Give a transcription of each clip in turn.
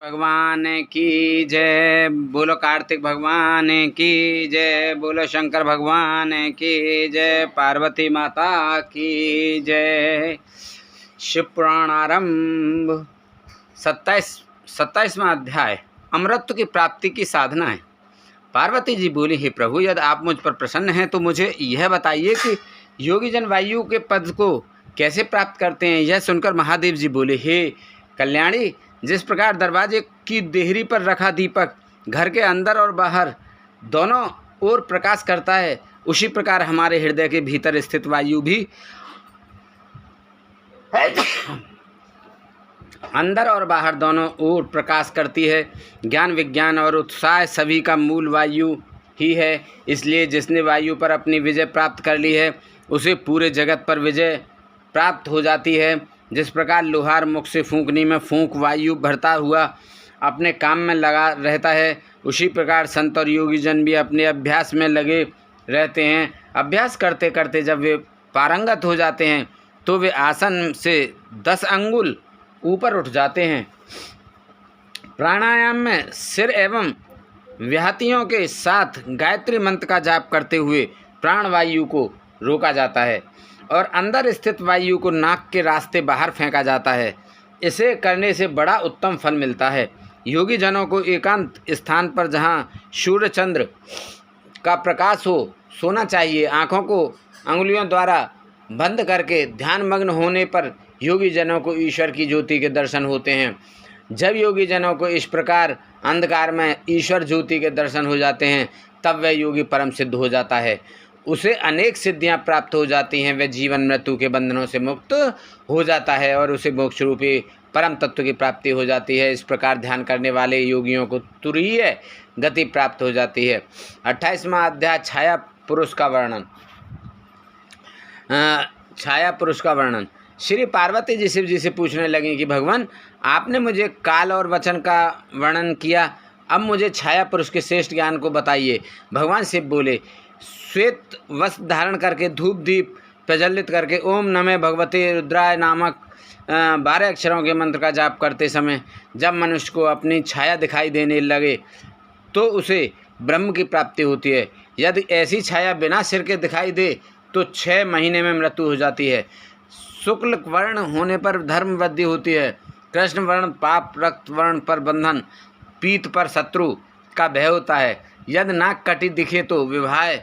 भगवान की जय। बोलो कार्तिक भगवान की जय। बोलो शंकर भगवान की जय। पार्वती माता की जय। शिव पुराण आरंभ। 27वां अध्याय अमृत की प्राप्ति की साधना है। पार्वती जी बोली, हे प्रभु, यदि आप मुझ पर प्रसन्न हैं तो मुझे यह बताइए कि योगी जन वायु के पद को कैसे प्राप्त करते हैं। यह सुनकर महादेव जी बोले, हे कल्याणी, जिस प्रकार दरवाजे की देहरी पर रखा दीपक घर के अंदर और बाहर दोनों ओर प्रकाश करता है, उसी प्रकार हमारे हृदय के भीतर स्थित वायु भी अंदर और बाहर दोनों ओर प्रकाश करती है। ज्ञान, विज्ञान और उत्साह सभी का मूल वायु ही है। इसलिए जिसने वायु पर अपनी विजय प्राप्त कर ली है, उसे पूरे जगत पर विजय प्राप्त हो जाती है। जिस प्रकार लोहार मुख से फूंकनी में फूंक वायु भरता हुआ अपने काम में लगा रहता है, उसी प्रकार संत और योगी जन भी अपने अभ्यास में लगे रहते हैं। अभ्यास करते करते जब वे पारंगत हो जाते हैं तो वे आसन से 10 अंगुल ऊपर उठ जाते हैं। प्राणायाम में सिर एवं व्याहतियों के साथ गायत्री मंत्र का जाप करते हुए प्राणवायु को रोका जाता है और अंदर स्थित वायु को नाक के रास्ते बाहर फेंका जाता है। इसे करने से बड़ा उत्तम फल मिलता है। योगी जनों को एकांत स्थान पर जहाँ सूर्य चंद्र का प्रकाश हो सोना चाहिए। आँखों को अंगुलियों द्वारा बंद करके ध्यान मग्न होने पर योगी जनों को ईश्वर की ज्योति के दर्शन होते हैं। जब योगी जनों को इस प्रकार अंधकार में ईश्वर ज्योति के दर्शन हो जाते हैं, तब वह योगी परम सिद्ध हो जाता है। उसे अनेक सिद्धियां प्राप्त हो जाती हैं। वह जीवन मृत्यु के बंधनों से मुक्त हो जाता है और उसे मोक्ष रूपी परम तत्व की प्राप्ति हो जाती है। इस प्रकार ध्यान करने वाले योगियों को तुरीय गति प्राप्त हो जाती है। 28वां अध्याय छाया पुरुष का वर्णन। छाया पुरुष का वर्णन। श्री पार्वती जी शिव जी से पूछने लगी कि भगवान, आपने मुझे काल और वचन का वर्णन किया, अब मुझे छाया पुरुष के श्रेष्ठ ज्ञान को बताइए। भगवान शिव बोले, श्वेत वस्त्र धारण करके धूप दीप प्रज्वलित करके ओम नमः भगवते रुद्राय नामक 12 अक्षरों के मंत्र का जाप करते समय जब मनुष्य को अपनी छाया दिखाई देने लगे तो उसे ब्रह्म की प्राप्ति होती है। यदि ऐसी छाया बिना सिर के दिखाई दे तो 6 महीने में मृत्यु हो जाती है। शुक्ल वर्ण होने पर धर्म वृद्धि होती है। कृष्ण वर्ण पाप, रक्त वर्ण पर बंधन, पीत पर शत्रु का भय होता है। यदि नाक कटी दिखे तो विवाह,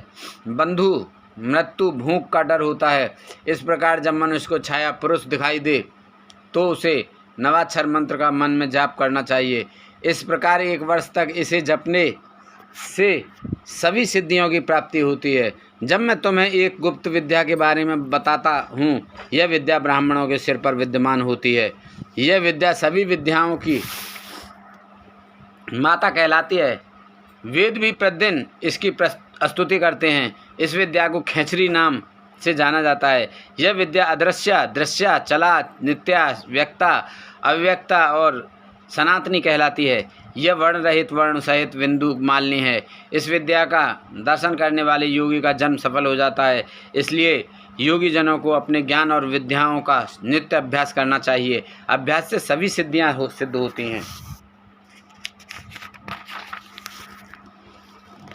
बंधु, मृत्यु, भूख का डर होता है। इस प्रकार जब मनुष्य को छाया पुरुष दिखाई दे तो उसे नवाक्षर मंत्र का मन में जाप करना चाहिए। इस प्रकार 1 वर्ष तक इसे जपने से सभी सिद्धियों की प्राप्ति होती है। जब मैं तुम्हें एक गुप्त विद्या के बारे में बताता हूँ, यह विद्या ब्राह्मणों के सिर पर विद्यमान होती है। यह विद्या सभी विद्याओं की माता कहलाती है। वेद भी प्रतिदिन इसकी स्तुति करते हैं। इस विद्या को खेचरी नाम से जाना जाता है। यह विद्या अदृश्य, दृश्य, चला, नित्या, व्यक्ता, अव्यक्ता और सनातनी कहलाती है। यह वर्ण रहित, वर्ण सहित बिंदु मालिनी है। इस विद्या का दर्शन करने वाले योगी का जन्म सफल हो जाता है। इसलिए योगी जनों को अपने ज्ञान और विद्याओं का नित्य अभ्यास करना चाहिए। अभ्यास से सभी सिद्धियां सिद्ध होती हैं।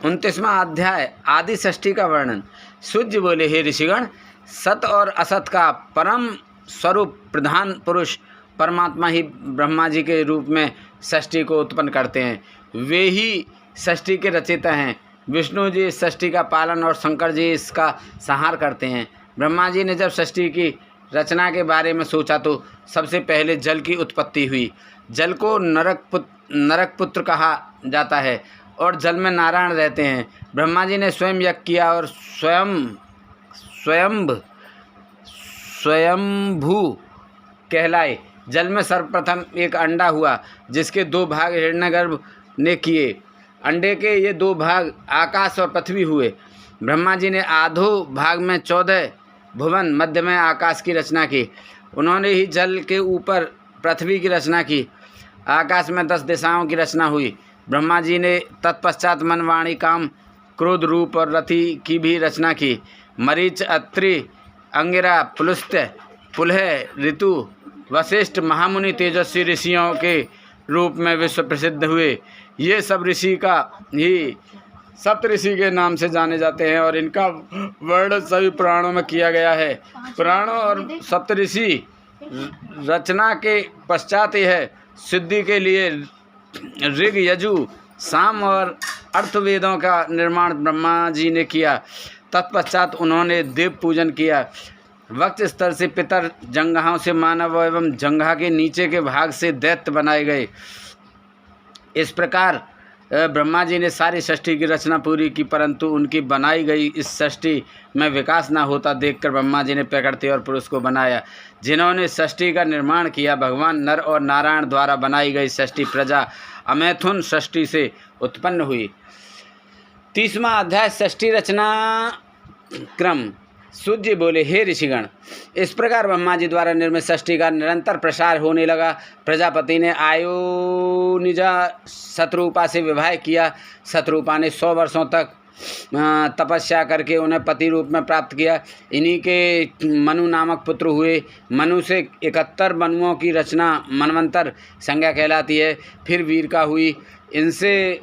29वां अध्याय आदि षष्ठी का वर्णन। सूर्य बोले, हे ऋषिगण, सत और असत का परम स्वरूप प्रधान पुरुष परमात्मा ही ब्रह्मा जी के रूप में षष्ठी को उत्पन्न करते हैं। वे ही षष्ठी के रचयिता हैं। विष्णु जी इस षष्ठी का पालन और शंकर जी इसका संहार करते हैं। ब्रह्मा जी ने जब षष्ठी की रचना के बारे में सोचा तो सबसे पहले जल की उत्पत्ति हुई। जल को नरक पुत्र कहा जाता है और जल में नारायण रहते हैं। ब्रह्मा जी ने स्वयं यज्ञ किया और स्वयंभू कहलाए। जल में सर्वप्रथम एक अंडा हुआ जिसके 2 भाग हिरण्यगर्भ ने किए। अंडे के ये 2 भाग आकाश और पृथ्वी हुए। ब्रह्मा जी ने आधो भाग में 14 भुवन, मध्य में आकाश की रचना की। उन्होंने ही जल के ऊपर पृथ्वी की रचना की। आकाश में 10 दिशाओं की रचना हुई। ब्रह्मा जी ने तत्पश्चात मन, वाणी, काम, क्रोध, रूप और रति की भी रचना की। मरीच, अत्रि, अंगिरा, पुलस्त्य, पुलह, ऋतु, वशिष्ठ, महामुनि, तेजस्वी ऋषियों के रूप में विश्व प्रसिद्ध हुए। ये सब ऋषि का ही सप्तऋषि के नाम से जाने जाते हैं और इनका वर्णन सभी पुराणों में किया गया है। पुराणों और सप्तऋषि रचना के पश्चात यह सिद्धि के लिए ऋग, यजु, साम और अर्थवेदों का निर्माण ब्रह्मा जी ने किया। तत्पश्चात उन्होंने देव पूजन किया। वक्त स्तर से पितर, जंगहाओं से मानव एवं जंगहा के नीचे के भाग से दैत्य बनाए गए। इस प्रकार ब्रह्मा जी ने सारी सृष्टि की रचना पूरी की, परंतु उनकी बनाई गई इस सृष्टि में विकास न होता देखकर ब्रह्मा जी ने प्रकृति और पुरुष को बनाया, जिन्होंने सृष्टि का निर्माण किया। भगवान नर और नारायण द्वारा बनाई गई सृष्टि प्रजा अमैथुन सृष्टि से उत्पन्न हुई। 30वां अध्याय सृष्टि रचना क्रम। सूत जी बोले, हे ऋषिगण, इस प्रकार ब्रह्मा जी द्वारा निर्मित सृष्टि का निरंतर प्रसार होने लगा। प्रजापति ने आयोनिजा शतरूपा से विवाह किया। शतरूपा ने 100 वर्षों तक तपस्या करके उन्हें पति रूप में प्राप्त किया। इन्हीं के मनु नामक पुत्र हुए। मनु से 71 मनुओं की रचना मनवंतर संज्ञा कहलाती है। फिर वीरका हुई। इनसे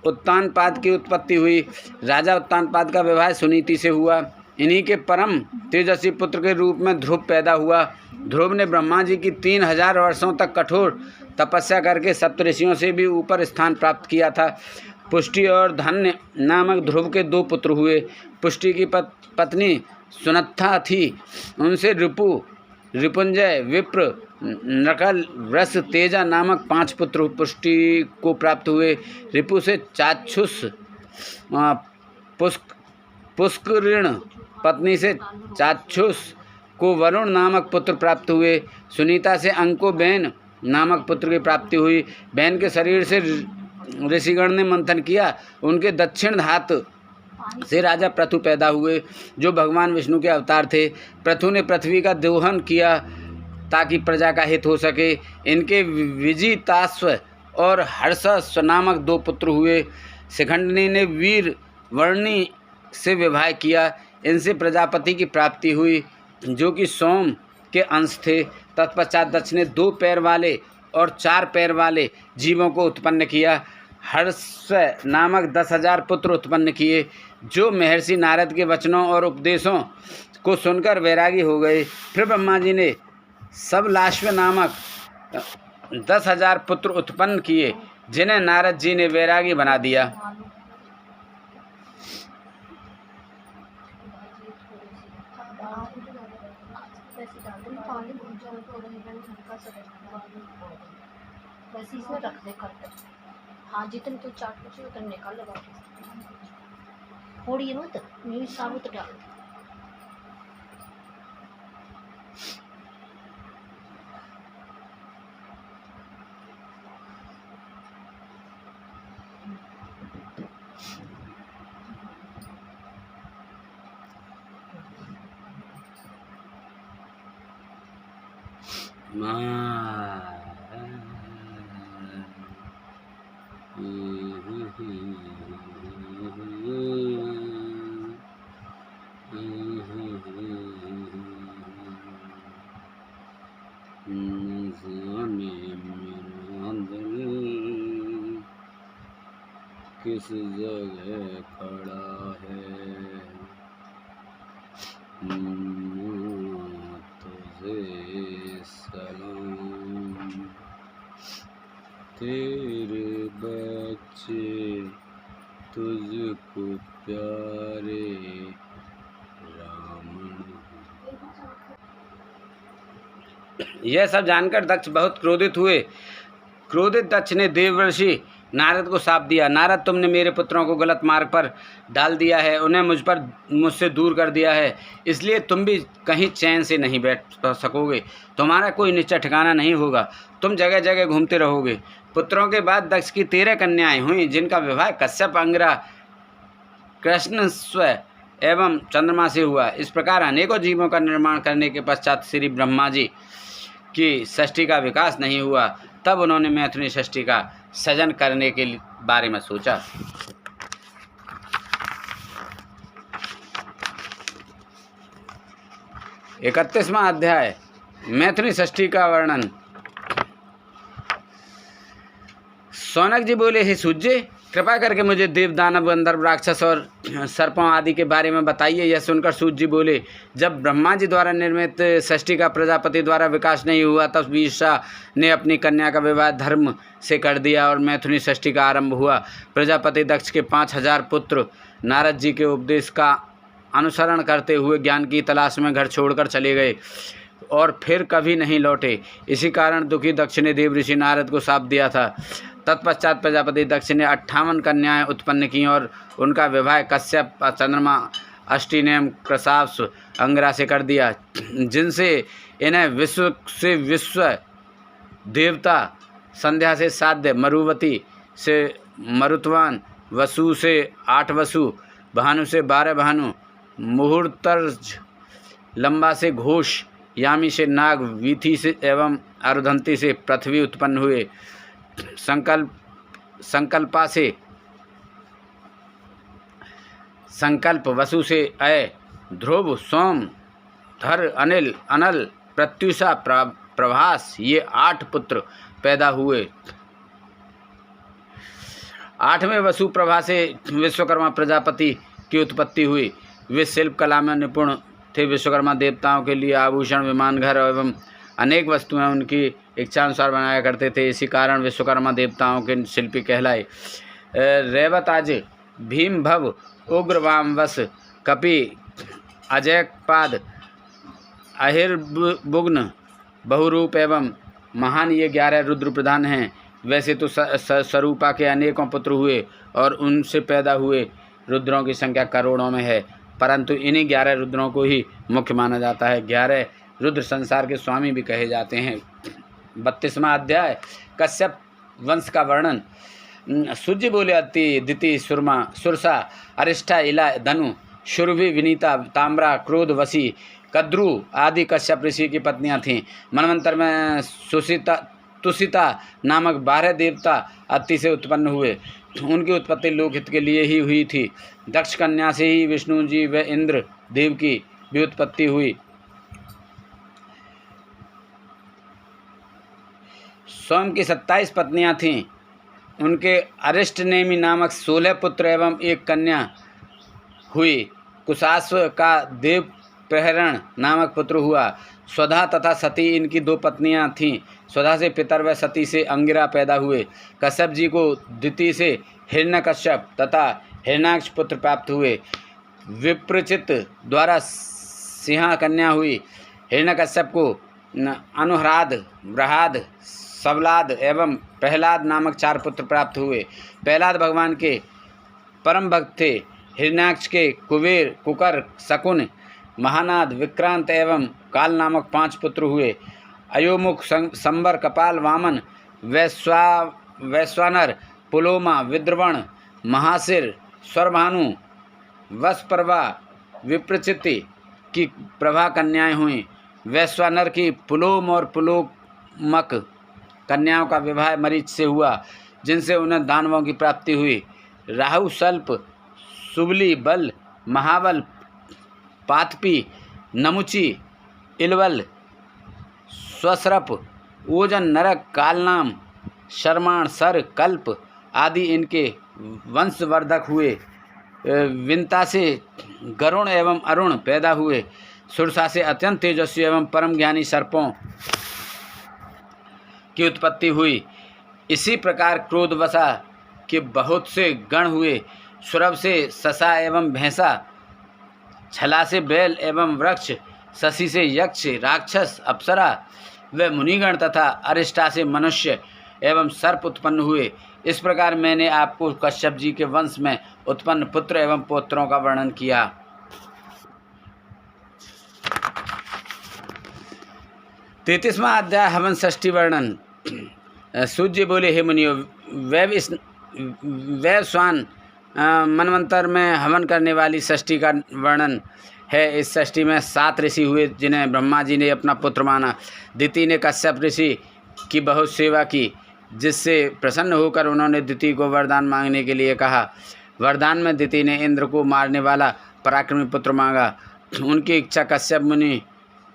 उत्तानपाद की उत्पत्ति हुई। राजा उत्तानपाद का विवाह सुनीति से हुआ। इन्हीं के परम तेजस्वी पुत्र के रूप में ध्रुव पैदा हुआ। ध्रुव ने ब्रह्मा जी की 3000 वर्षों तक कठोर तपस्या करके सप्तऋषियों से भी ऊपर स्थान प्राप्त किया था। पुष्टि और धन्य नामक ध्रुव के 2 पुत्र हुए। पुष्टि की पत्नी सुनत्था थी। उनसे रिपु, रिपुंजय, विप्र, नकल, वृष, तेजा नामक 5 पुत्र पुष्टि को प्राप्त हुए। रिपु से चाक्षुष, पुष्करिण, पत्नी से चाक्षुष को वरुण नामक पुत्र प्राप्त हुए। सुनीता से अंको बैन नामक पुत्र की प्राप्ति हुई। बैन के शरीर से ऋषिगण ने मंथन किया। उनके दक्षिण हाथ से राजा पृथु पैदा हुए, जो भगवान विष्णु के अवतार थे। पृथु ने पृथ्वी का दोहन किया ताकि प्रजा का हित हो सके। इनके विजिताश्व और हर्षस्व नामक 2 पुत्र हुए। शिखंडनी ने वीर वर्णी से विवाह किया। इनसे प्रजापति की प्राप्ति हुई, जो कि सोम के अंश थे। तत्पश्चात दक्ष ने 2 पैर वाले और 4 पैर वाले जीवों को उत्पन्न किया। हर्ष नामक 10,000 पुत्र उत्पन्न किए, जो महर्षि नारद के वचनों और उपदेशों को सुनकर वैरागी हो गए। फिर ब्रह्मा जी ने सबलाश्व नामक 10,000 पुत्र उत्पन्न किए, जिन्हें नारद जी ने वैरागी बना दिया। बस इसमें रख दे कर। हाँ, जितने तो चाट बचे उतने निकाल लगा थोड़ी मत न्यू साबुत डाल। किस जगह खड़ा है तुझे सलाम, तेरे बच्चे तुझको प्यारे रावण। यह सब जानकर दक्ष बहुत क्रोधित हुए। क्रोधित दक्ष ने देवर्षि नारद को शाप दिया। नारद, तुमने मेरे पुत्रों को गलत मार्ग पर डाल दिया है, उन्हें मुझसे दूर कर दिया है, इसलिए तुम भी कहीं चैन से नहीं बैठ सकोगे। तुम्हारा कोई निश्चय ठिकाना नहीं होगा, तुम जगह जगह घूमते रहोगे। पुत्रों के बाद दक्ष की 13 कन्याएं हुईं, जिनका विवाह कश्यप, अंगिरा, कृष्णस्व एवं चंद्रमा से हुआ। इस प्रकार अनेकों जीवों का निर्माण करने के पश्चात श्री ब्रह्मा जी की सृष्टि का विकास नहीं हुआ। तब उन्होंने मैथुनी सृष्टि का सृजन करने के बारे में सोचा। इकतीसवां अध्याय मैथुनी सृष्टि का वर्णन। शौनक जी बोले, हे सूर्य, कृपा करके मुझे देव, दानव, गंधर्व, राक्षस और सर्पों आदि के बारे में बताइए। यह सुनकर सूर्य जी बोले, जब ब्रह्मा जी द्वारा निर्मित सृष्टि का प्रजापति द्वारा विकास नहीं हुआ तब ईशा ने अपनी कन्या का विवाह धर्म से कर दिया और मैथुनी सृष्टि का आरंभ हुआ। प्रजापति दक्ष के 5000 पुत्र नारद जी के उपदेश का अनुसरण करते हुए ज्ञान की तलाश में घर छोड़कर चले गए और फिर कभी नहीं लौटे। इसी कारण दुखी दक्ष ने देव ऋषि नारद को शाप दिया था। तत्पश्चात प्रजापति दक्ष ने 58 कन्याएं उत्पन्न की और उनका विवाह कश्यप, चंद्रमा, अष्टिनेम, कृशाश्व, अंगिरा से कर दिया, जिनसे इन्हें विश्व से विश्व देवता, संध्या से साध्य, मरुवती से मरुत्वान, वसु से 8 वसु, भानु से 12 भानु, मुहूर्तर्ज, लंबा से घोष, यामी से नाग, वीथी से एवं अरुधंती से पृथ्वी उत्पन्न हुए। संकल्प वसु से अय, ध्रुव, सोम, धर, अनिल, अनल, प्रत्युषा, प्रभास, ये 8 पुत्र पैदा हुए। 8वें वसु प्रभा से विश्वकर्मा प्रजापति की उत्पत्ति हुई। वे शिल्प कला में निपुण थे। विश्वकर्मा देवताओं के लिए आभूषण, विमान, घर एवं अनेक वस्तुएं उनकी इच्छानुसार बनाया करते थे। इसी कारण विश्वकर्मा देवताओं के शिल्पी कहलाए। रेवताज, भीम, भव, उग्र, वामवश, कपि, अजयपाद, अहिर्बुग्न, बहुरूप एवं महान, ये 11 रुद्र प्रधान हैं। वैसे तो स्वरूपा के अनेकों पुत्र हुए और उनसे पैदा हुए रुद्रों की संख्या करोड़ों में है, परंतु इन्हीं 11 रुद्रों को ही मुख्य माना जाता है। 11 रुद्र संसार के स्वामी भी कहे जाते हैं। 32वां अध्याय, कश्यप वंश का वर्णन। सूर्य बोले, अति, दिति, सुरमा, सुरसा, अरिष्ठा, इला, धनु, शुरभि, विनीता, ताम्रा, क्रोध, वशी, कद्रु आदि कश्यप ऋषि की पत्नियां थीं। मनवंतर में तुषिता नामक 12 देवता अति से उत्पन्न हुए। उनकी उत्पत्ति लोकहित के लिए ही हुई थी। दक्ष कन्या से ही विष्णु जी व इंद्र देव की भी उत्पत्ति हुई। सोम की 27 पत्नियां थीं। उनके अरिष्टनेमि नामक 16 पुत्र एवं 1 कन्या हुई। कुशाश्व का देव प्रहरण नामक पुत्र हुआ। स्वधा तथा सती इनकी 2 पत्नियां थीं। स्वधा से पितर व सती से अंगिरा पैदा हुए। कश्यप जी को द्वितीय से हिरण्यकश्यप तथा हिरण्याक्ष पुत्र प्राप्त हुए। विप्रचित द्वारा सिंहा कन्या हुई। हिरण्यकश्यप को अनुहराद, बृहद, सबलाद एवं प्रहलाद नामक 4 पुत्र प्राप्त हुए। प्रहलाद भगवान के परम भक्त थे। हिरण्याक्ष के कुबेर, कुकर, शकुन, महानाद, विक्रांत एवं काल नामक 5 पुत्र हुए। अयोमुख, संबर, कपाल, वामन, वैश्वानर, पुलोमा, विद्रवण, महासिर, स्वरभानु, वसप्रभा, विप्रचिति की प्रभा कन्याएं हुईं। वैश्वानर की पुलोम और पुलोमक कन्याओं का विवाह मरीच से हुआ, जिनसे उन्हें दानवों की प्राप्ति हुई। राहु, सल्प, सुबली, बल, महाबल, पातपी, नमुची, इलवल, स्वसरप, ओजन, नरक, कालनाम, शर्माण, सर, कल्प आदि इनके वंशवर्धक हुए। विंता से गरुण एवं अरुण पैदा हुए। सुरसा से अत्यंत तेजस्वी एवं परम ज्ञानी सर्पों की उत्पत्ति हुई। इसी प्रकार क्रोधवशा के बहुत से गण हुए। सुरभ से ससा एवं भैंसा, छला से बैल एवं वृक्ष, शशि से यक्ष, राक्षस, अप्सरा व मुनिगण तथा अरिष्टा से मनुष्य एवं सर्प उत्पन्न हुए। इस प्रकार मैंने आपको कश्यप जी के वंश में उत्पन्न पुत्र एवं पौत्रों का वर्णन किया। 33वां अध्याय, हवन षष्ठी वर्णन। सूर्य बोले, हे मुनियो, वैवस्वान मनवंतर में हवन करने वाली षष्ठी का वर्णन है। इस षष्ठी में 7 ऋषि हुए, जिन्हें ब्रह्मा जी ने अपना पुत्र माना। दिति ने कश्यप ऋषि की बहुत सेवा की, जिससे प्रसन्न होकर उन्होंने दिति को वरदान मांगने के लिए कहा। वरदान में दिति ने इंद्र को मारने वाला पराक्रमी पुत्र मांगा। उनकी इच्छा कश्यप मुनि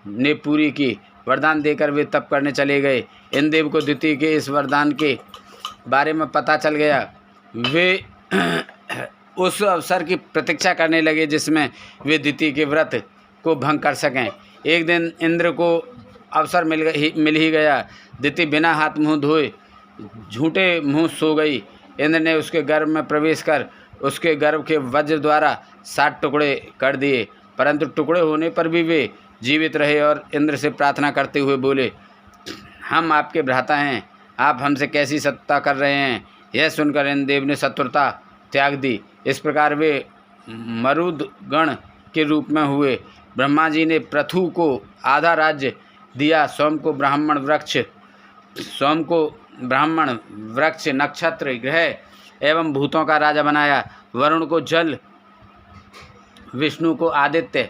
ने पूरी की। वरदान देकर वे तप करने चले गए। इंद्रदेव को दिति के इस वरदान के बारे में पता चल गया, वे उस अवसर की प्रतीक्षा करने लगे जिसमें वे दिति के व्रत को भंग कर सकें। एक दिन इंद्र को अवसर मिल ही गया। दिति बिना हाथ मुंह धोए झूठे मुंह सो गई। इंद्र ने उसके गर्भ में प्रवेश कर उसके गर्भ के वज्र द्वारा 7 टुकड़े कर दिए, परंतु टुकड़े होने पर भी वे जीवित रहे और इंद्र से प्रार्थना करते हुए बोले, हम आपके भ्राता हैं, आप हमसे कैसी सत्ता कर रहे हैं। यह सुनकर इंद्रदेव ने शत्रुता त्याग दी। इस प्रकार वे मरुद गण के रूप में हुए। ब्रह्मा जी ने पृथु को आधा राज्य दिया, सोम को ब्राह्मण वृक्ष नक्षत्र ग्रह एवं भूतों का राजा बनाया। वरुण को जल, विष्णु को आदित्य,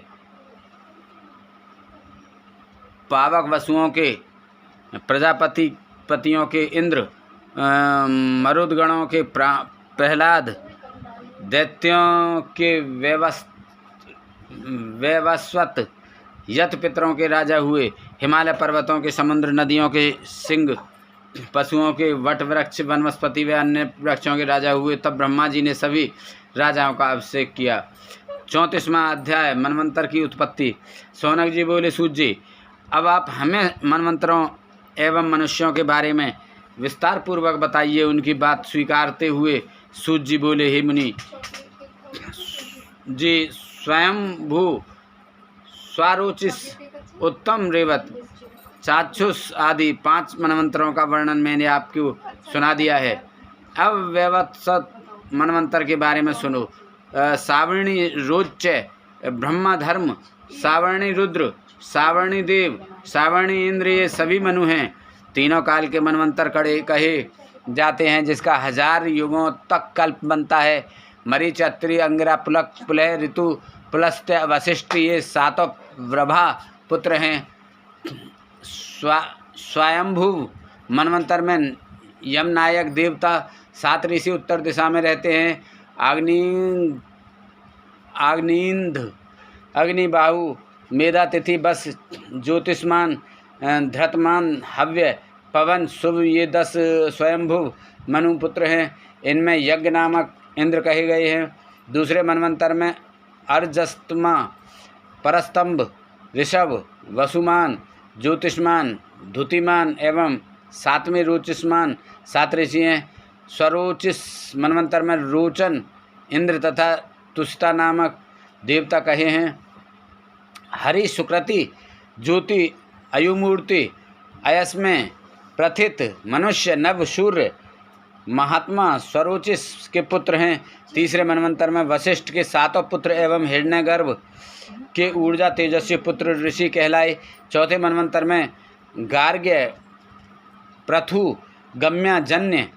पावक वसुओं के पतियों के इंद्र, मरुदगणों के प्रहलाद, दैत्यों के वैवस्वत, यत पितरों के राजा हुए। हिमालय पर्वतों के, समुद्र नदियों के सिंह, पशुओं के वट वृक्ष, वनस्पति व अन्य वृक्षों के राजा हुए। तब ब्रह्मा जी ने सभी राजाओं का अभिषेक किया। 34वां अध्याय मनवंतर की उत्पत्ति। शौनक जी बोले, सूत जी, अब आप हमें मनवंतरों एवं मनुष्यों के बारे में विस्तार पूर्वक बताइए। उनकी बात स्वीकारते हुए सूत जी बोले, हे मुनि जी, स्वयंभू, स्वारोचिस, उत्तम रेवत, चाक्षुष आदि 5 मनवंतरों का वर्णन मैंने आपको सुना दिया है। अब वैवत्सत मनवंतर के बारे में सुनो। सावर्णी रोच्य, ब्रह्मधर्म, सावर्णी रुद्र, सावर्णी देव, सावर्णी इंद्र, ये सभी मनु हैं। तीनों काल के मनवंतर कहे जाते हैं, जिसका 1000 युगों तक कल्प बनता है। मरीच, अत्रि, अंगिरा, पुलक, पुलह, ऋतु, पुलस्त्य, वशिष्ठ, ये 7 व्रभा पुत्र हैं। स्वयंभू मनवंतर में यमनायक देवता 7 ऋषि उत्तर दिशा में रहते हैं। आग्नींध, अग्निबाहु, मेधातिथि, बस, ज्योतिष्मान, धृतमान, हव्य, पवन, शुभ, ये 10 स्वयंभू मनुपुत्र हैं। इनमें यज्ञ नामक इंद्र कहे गए हैं। दूसरे मनवंतर में अर्जस्तमा, परस्तंभ, ऋषभ, वसुमान, ज्योतिष्मान, धुतिमान एवं 7वें रोचिष्मान 7 ऋषि हैं। स्वरोचिस मनवंतर में रोचन इंद्र तथा तुष्टा नामक देवता कहे हैं। हरि, सुकृति, ज्योति, अयुमूर्ति, अयस्में, प्रथित, मनुष्य, नभ, सूर्य, महात्मा स्वरोचिस के पुत्र हैं। तीसरे मनवंतर में वशिष्ठ के 7 पुत्र एवं हिरण्यगर्भ के ऊर्जा तेजस्वी पुत्र ऋषि कहलाए। चौथे मनवंतर में गार्ग्य, पृथु, गम्या, जन्य,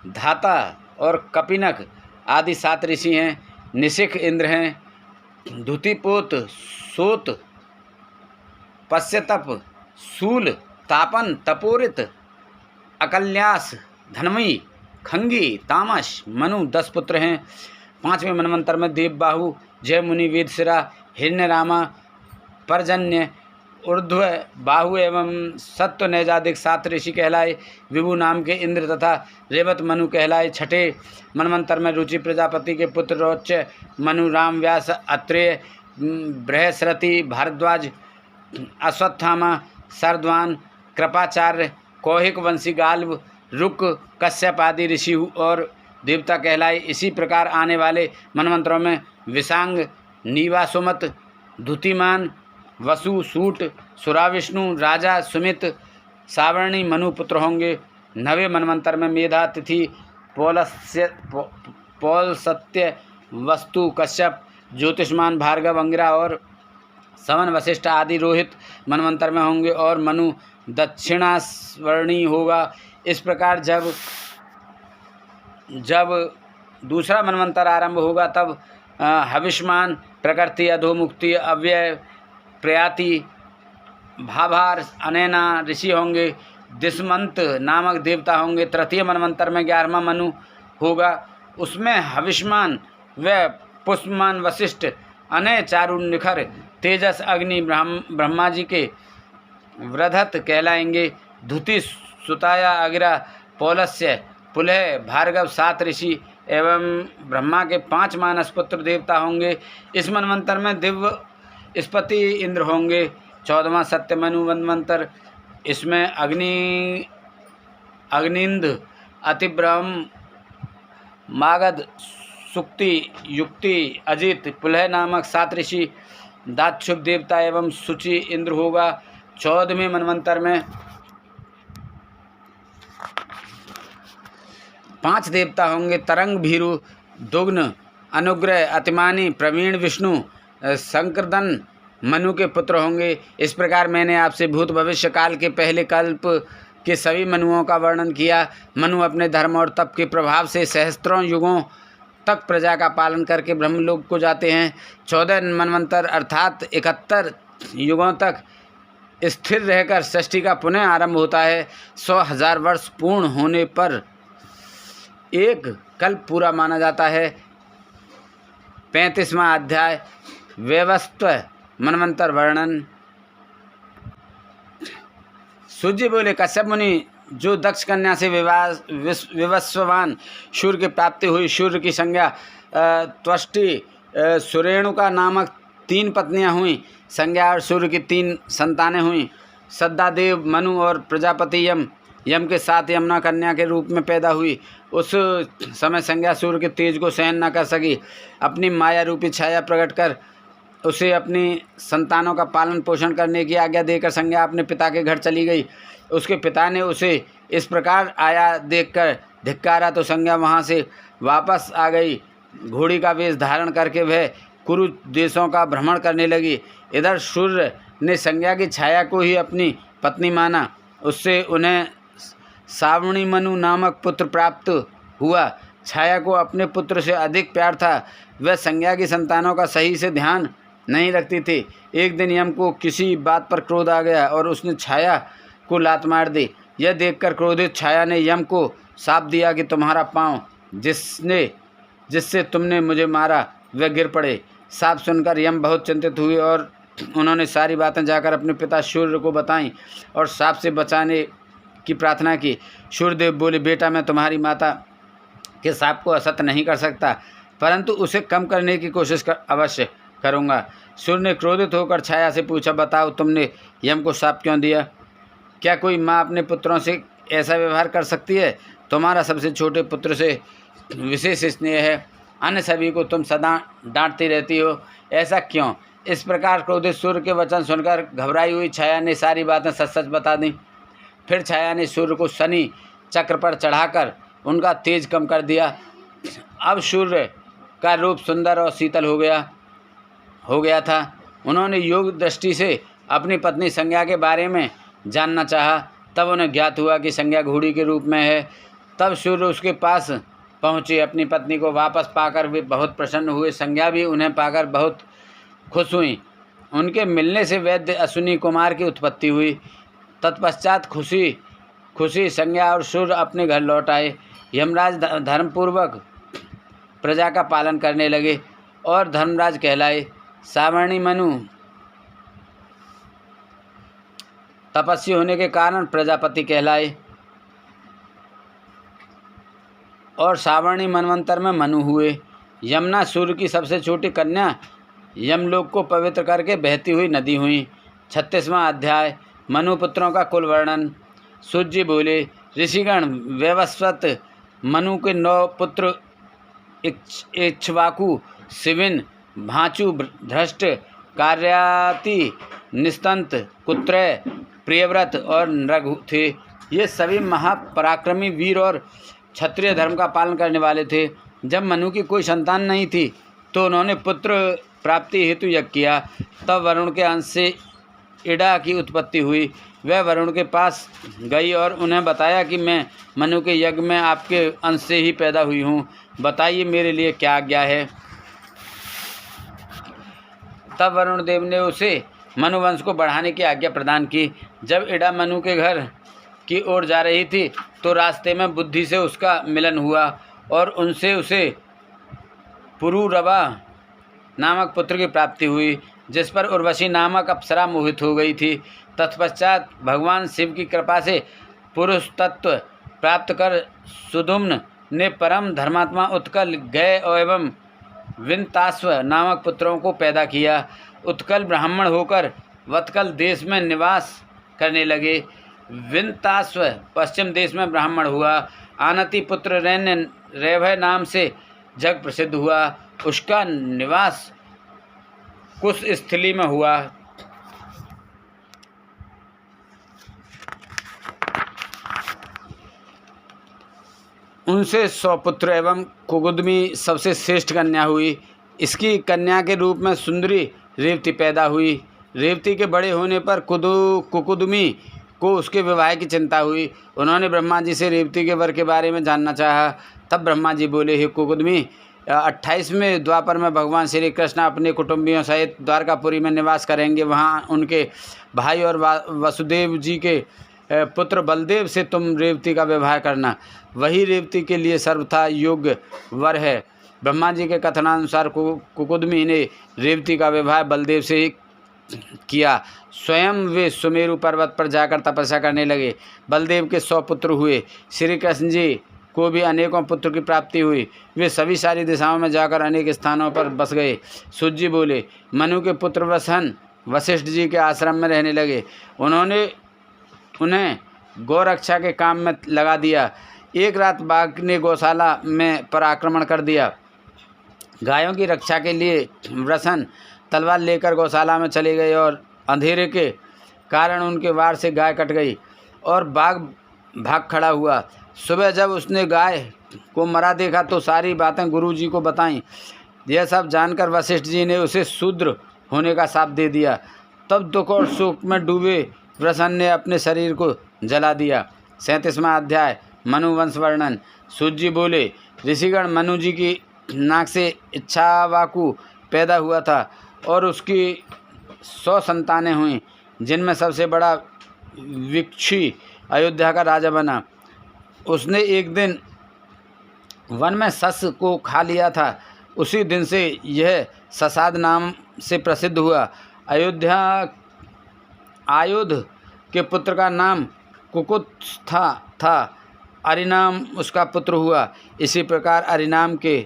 धाता और कपिनक आदि 7 ऋषि हैं। निशिख इंद्र हैं। धुतिपोत, सोत, पश्यतप, शूल, तापन, तपोरित, अकल्यास, धनवी, खंगी, तामस, मनु 10 पुत्र हैं। 5वें मनवंतर में देवबाहु, जयमुनि, वेदशिरा, हिरण्यरामा, पर्जन्य, ऊर्ध्व बाहु एवं सत्व नैजादिक 7 ऋषि कहलाए। विभु नाम के इंद्र तथा रेवत मनु कहलाए। छठे मनवंतर में रुचि प्रजापति के पुत्र रोच्य, मनु, राम, व्यास, अत्रेय, बृहस्पति, भारद्वाज, अश्वत्थामा, सरद्वान, कृपाचार्य, कौहिक वंशी, गाल्व, रुक, कश्यप आदि ऋषि और देवता कहलाए। इसी प्रकार आने वाले मनवंतरों में विषांग, नीवा, सुमत, धुतिमान, वसु, सूट, सुराविष्णु, राजा, सुमित, सावर्णी मनु पुत्र होंगे। 9वें मनवंतर में मेधा, तिथि, पौलसत्य, वस्तु, कश्यप, ज्योतिष्मान, भार्गव, अंगिरा और सवन, वशिष्ठ आदि रोहित मनवंतर में होंगे और मनु दक्षिणावर्णी होगा। इस प्रकार जब दूसरा मनवंतर आरंभ होगा तब हविष्मान, प्रकृति, अधोमुक्ति, अव्यय, प्रयाति, भाभार, अनैना ऋषि होंगे। दिस्मंत नामक देवता होंगे। तृतीय मनवंतर में 11वां मनु होगा। उसमें हविष्मान व पुष्पमान, वशिष्ठ, अनय, चारु, निखर, तेजस, अग्नि ब्रह्मा जी के वृधत कहलाएंगे। धुति, सुताया, अगिरा, पौलस्य, पुलह भार्गव 7 ऋषि एवं ब्रह्मा के 5 मानस पुत्र देवता होंगे। इस मनवंतर में दिव्य स्पति इंद्र होंगे। 14वां सत्यमनु मनवंतर, इसमें अग्निंद, अतिब्रह्म, मागध, सुक्ति, युक्ति, अजित, पुलह नामक 7 ऋषि, दाक्षुप देवता एवं शुचि इंद्र होगा। 14वें मनवंतर में 5 देवता होंगे। तरंग, भीरु, दुग्न, अनुग्रह, अतिमानी, प्रवीण, विष्णु, संक्रदन मनु के पुत्र होंगे। इस प्रकार मैंने आपसे भूत भविष्य काल के पहले कल्प के सभी मनुओं का वर्णन किया। मनु अपने धर्म और तप के प्रभाव से सहस्त्रों युगों तक प्रजा का पालन करके ब्रह्मलोक को जाते हैं। 14 मनवंतर अर्थात 71 युगों तक स्थिर रहकर सृष्टि का पुनः आरंभ होता है। 100,000 वर्ष पूर्ण होने पर एक कल्प पूरा माना जाता है। 35वां अध्याय व्यवस्थ मनवंतर वर्णन। सूर्य बोले, कश्यप मुनि, जो दक्ष कन्या से विवस्वान सूर्य की प्राप्ति हुई, सूर्य की संज्ञा त्वष्टि सुरेणुका नामक 3 पत्नियां हुई, संज्ञा और सूर्य की 3 संतानें हुई। सद्दादेव, मनु और प्रजापति यम के साथ यमुना कन्या के रूप में पैदा हुई। उस समय संज्ञा सूर्य के तेज को सहन न कर सकी, अपनी माया रूपी छाया प्रकट कर उसे अपनी संतानों का पालन पोषण करने की आज्ञा देकर संज्ञा अपने पिता के घर चली गई। उसके पिता ने उसे इस प्रकार आया देखकर धिक्कारा तो संज्ञा वहाँ से वापस आ गई। घोड़ी का वेश धारण करके वह कुरु देशों का भ्रमण करने लगी। इधर सूर्य ने संज्ञा की छाया को ही अपनी पत्नी माना। उससे उन्हें सावणी मनु नामक पुत्र प्राप्त हुआ। छाया को अपने पुत्र से अधिक प्यार था। वह संज्ञा की संतानों का सही से ध्यान नहीं रखती थी। एक दिन यम को किसी बात पर क्रोध आ गया और उसने छाया को लात मार दी। यह देखकर क्रोधित छाया ने यम को शाप दिया कि तुम्हारा पाँव जिससे तुमने मुझे मारा वह गिर पड़े। शाप सुनकर यम बहुत चिंतित हुए और उन्होंने सारी बातें जाकर अपने पिता सूर्य को बताईं और शाप से बचाने की प्रार्थना की। सूर्यदेव बोले, बेटा, मैं तुम्हारी माता के शाप को असत्य नहीं कर सकता, परंतु उसे कम करने की कोशिश अवश्य करूँगा। सूर्य ने क्रोधित होकर छाया से पूछा, बताओ तुमने यम को शाप क्यों दिया? क्या कोई माँ अपने पुत्रों से ऐसा व्यवहार कर सकती है? तुम्हारा सबसे छोटे पुत्र से विशेष स्नेह है, अन्य सभी को तुम सदा डांटती रहती हो, ऐसा क्यों? इस प्रकार क्रोधित सूर्य के वचन सुनकर घबराई हुई छाया ने सारी बातें सच सच बता दी। फिर छाया ने सूर्य को शनि चक्र पर चढ़ाकर उनका तेज कम कर दिया। अब सूर्य का रूप सुंदर और शीतल हो गया था। उन्होंने योग दृष्टि से अपनी पत्नी संज्ञा के बारे में जानना चाहा। तब उन्हें ज्ञात हुआ कि संज्ञा घोड़ी के रूप में है। तब सूर्य उसके पास पहुँचे। अपनी पत्नी को वापस पाकर वे बहुत प्रसन्न हुए। संज्ञा भी उन्हें पाकर बहुत खुश हुई। उनके मिलने से वैद्य अश्विनी कुमार की उत्पत्ति हुई। तत्पश्चात खुशी संज्ञा और सूर्य अपने घर लौट आए। यमराज धर्मपूर्वक प्रजा का पालन करने लगे और धर्मराज कहलाए। सावर्णी मनु तपस्वी होने के कारण प्रजापति कहलाए और सावर्णी मनवंतर में मनु हुए। यमुना सूर्य की सबसे छोटी कन्या यमलोक को पवित्र करके बहती हुई नदी हुई। 36वां अध्याय मनु पुत्रों का कुल वर्णन। सूर्य बोले, ऋषिगण, वैवस्वत मनु के 9 पुत्र इक्ष्वाकु, शिविन, भांचु, धृष्ट, कार्याति, निस्तंत, कुत्रय, प्रियव्रत और नृग थे। ये सभी महापराक्रमी वीर और क्षत्रिय धर्म का पालन करने वाले थे। जब मनु की कोई संतान नहीं थी तो उन्होंने पुत्र प्राप्ति हेतु यज्ञ किया। तब वरुण के अंश से इड़ा की उत्पत्ति हुई। वह वरुण के पास गई और उन्हें बताया कि मैं मनु के यज्ञ में आपके अंश से ही पैदा हुई हूँ, बताइए मेरे लिए क्या आज्ञा है। तब वरुण देव ने उसे मनुवंश को बढ़ाने की आज्ञा प्रदान की। जब इड़ा मनु के घर की ओर जा रही थी तो रास्ते में बुद्धि से उसका मिलन हुआ और उनसे उसे पुरुरवा नामक पुत्र की प्राप्ति हुई, जिस पर उर्वशी नामक अप्सरा मोहित हो गई थी। तत्पश्चात भगवान शिव की कृपा से पुरुष तत्व प्राप्त कर सुधुम्न ने परम धर्मात्मा उत्कल, गय एवं विंतास्व नामक पुत्रों को पैदा किया। उत्कल ब्राह्मण होकर वत्कल देश में निवास करने लगे। विंतास्व पश्चिम देश में ब्राह्मण हुआ। आनति पुत्र रैभय नाम से जग प्रसिद्ध हुआ। उसका निवास कुश स्थली में हुआ। उनसे 100 पुत्र एवं कुकुदमी सबसे श्रेष्ठ कन्या हुई। इसकी कन्या के रूप में सुंदरी रेवती पैदा हुई। रेवती के बड़े होने पर कुकुदमी को उसके विवाह की चिंता हुई। उन्होंने ब्रह्मा जी से रेवती के वर के बारे में जानना चाहा। तब ब्रह्मा जी बोले, हे कुकुदमी, 28वें द्वापर में भगवान श्री कृष्ण अपने कुटुंबियों सहित द्वारकापुरी में निवास करेंगे। वहाँ उनके भाई और वसुदेव जी के पुत्र बलदेव से तुम रेवती का विवाह करना। वही रेवती के लिए सर्वथा योग्य वर है। ब्रह्मा जी के कथनानुसार कुकुदमी ने रेवती का विवाह बलदेव से ही किया। स्वयं वे सुमेरु पर्वत पर जाकर तपस्या करने लगे। बलदेव के 100 पुत्र हुए। श्री कृष्ण जी को भी अनेकों पुत्र की प्राप्ति हुई। वे सभी सारी दिशाओं में जाकर अनेक स्थानों पर बस गए। सूत जी बोले, मनु के पुत्र वशिष्ठ जी के आश्रम में रहने लगे। उन्होंने उन्हें गौरक्षा के काम में लगा दिया। एक रात बाघ ने गौशाला में पर आक्रमण कर दिया। गायों की रक्षा के लिए वृषण तलवार लेकर गौशाला में चले गए और अंधेरे के कारण उनके वार से गाय कट गई और बाघ भाग खड़ा हुआ। सुबह जब उसने गाय को मरा देखा तो सारी बातें गुरु जी को बताईं। यह सब जानकर वशिष्ठ जी ने उसे शूद्र होने का शाप दे दिया। तब दुख और शोक में डूबे वृषण ने अपने शरीर को जला दिया। 37वां अध्याय मनुवंश वर्णन। सूत जी बोले, ऋषिगण, मनु जी की नाक से इच्छावाकु पैदा हुआ था और उसकी 100 संतानें हुईं, जिनमें सबसे बड़ा विक्षी अयोध्या का राजा बना। उसने एक दिन वन में सस को खा लिया था। उसी दिन से यह ससाद नाम से प्रसिद्ध हुआ। आयुध के पुत्र का नाम कुकुत्स था। अरिनाम उसका पुत्र हुआ। इसी प्रकार अरिनाम के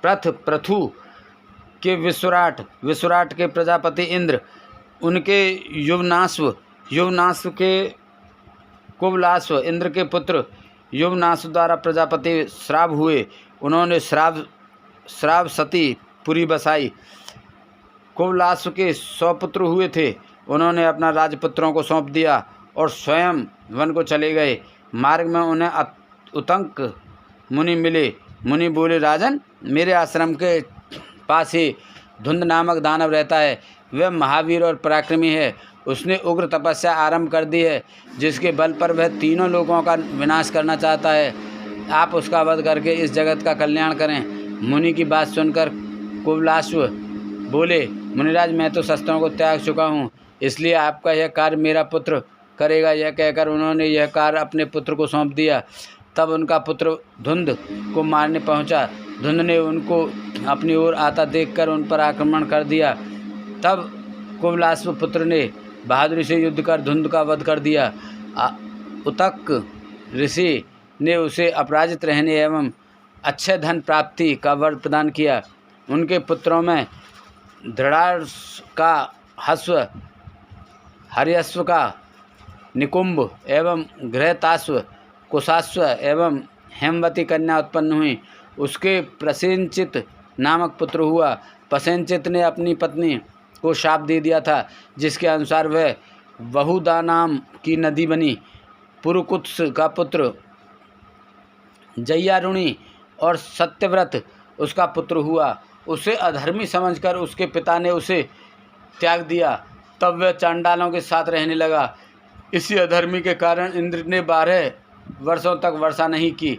पृथु के विश्वराट के प्रजापति इंद्र, उनके युवनाश्व के कुबलाश्व, इंद्र के पुत्र युवनाश्व द्वारा प्रजापति श्राप हुए। उन्होंने श्राप सती पुरी बसाई। कुबलाश्व के 100 पुत्र हुए थे। उन्होंने अपना राजपुत्रों को सौंप दिया और स्वयं वन को चले गए। मार्ग में उन्हें उतंक मुनि मिले। मुनि बोले, राजन, मेरे आश्रम के पास ही धुंध नामक दानव रहता है। वह महावीर और पराक्रमी है। उसने उग्र तपस्या आरंभ कर दी है, जिसके बल पर वह तीनों लोगों का विनाश करना चाहता है। आप उसका वध करके इस जगत का कल्याण करें। मुनि की बात सुनकर कुबलाश्व बोले, मुनिराज, मैं तो शस्त्रों को त्याग चुका हूँ, इसलिए आपका यह कार्य मेरा पुत्र करेगा। यह कहकर उन्होंने यह कार्य अपने पुत्र को सौंप दिया। तब उनका पुत्र धुंध को मारने पहुंचा। धुंध ने उनको अपनी ओर आता देखकर उन पर आक्रमण कर दिया। तब कुबलाश्व पुत्र ने बहादुरी से युद्ध कर धुंध का वध कर दिया। उतक ऋषि ने उसे अपराजित रहने एवं अच्छे धन प्राप्ति का वर प्रदान किया। उनके पुत्रों में धृतराष्ट्र का हस्व, हर्यश्व का निकुंभ एवं घृताश्व, कुशाश्व एवं हेमवती कन्या उत्पन्न हुई। उसके प्रसेनचित नामक पुत्र हुआ। प्रसेनचित ने अपनी पत्नी को शाप दे दिया था, जिसके अनुसार वह बहुदा नाम की नदी बनी। पुरुकुत्स का पुत्र जयारुणी और सत्यव्रत उसका पुत्र हुआ। उसे अधर्मी समझकर उसके पिता ने उसे त्याग दिया। तब वह चांडालों के साथ रहने लगा। इसी अधर्मी के कारण इंद्र ने 12 वर्षों तक वर्षा नहीं की।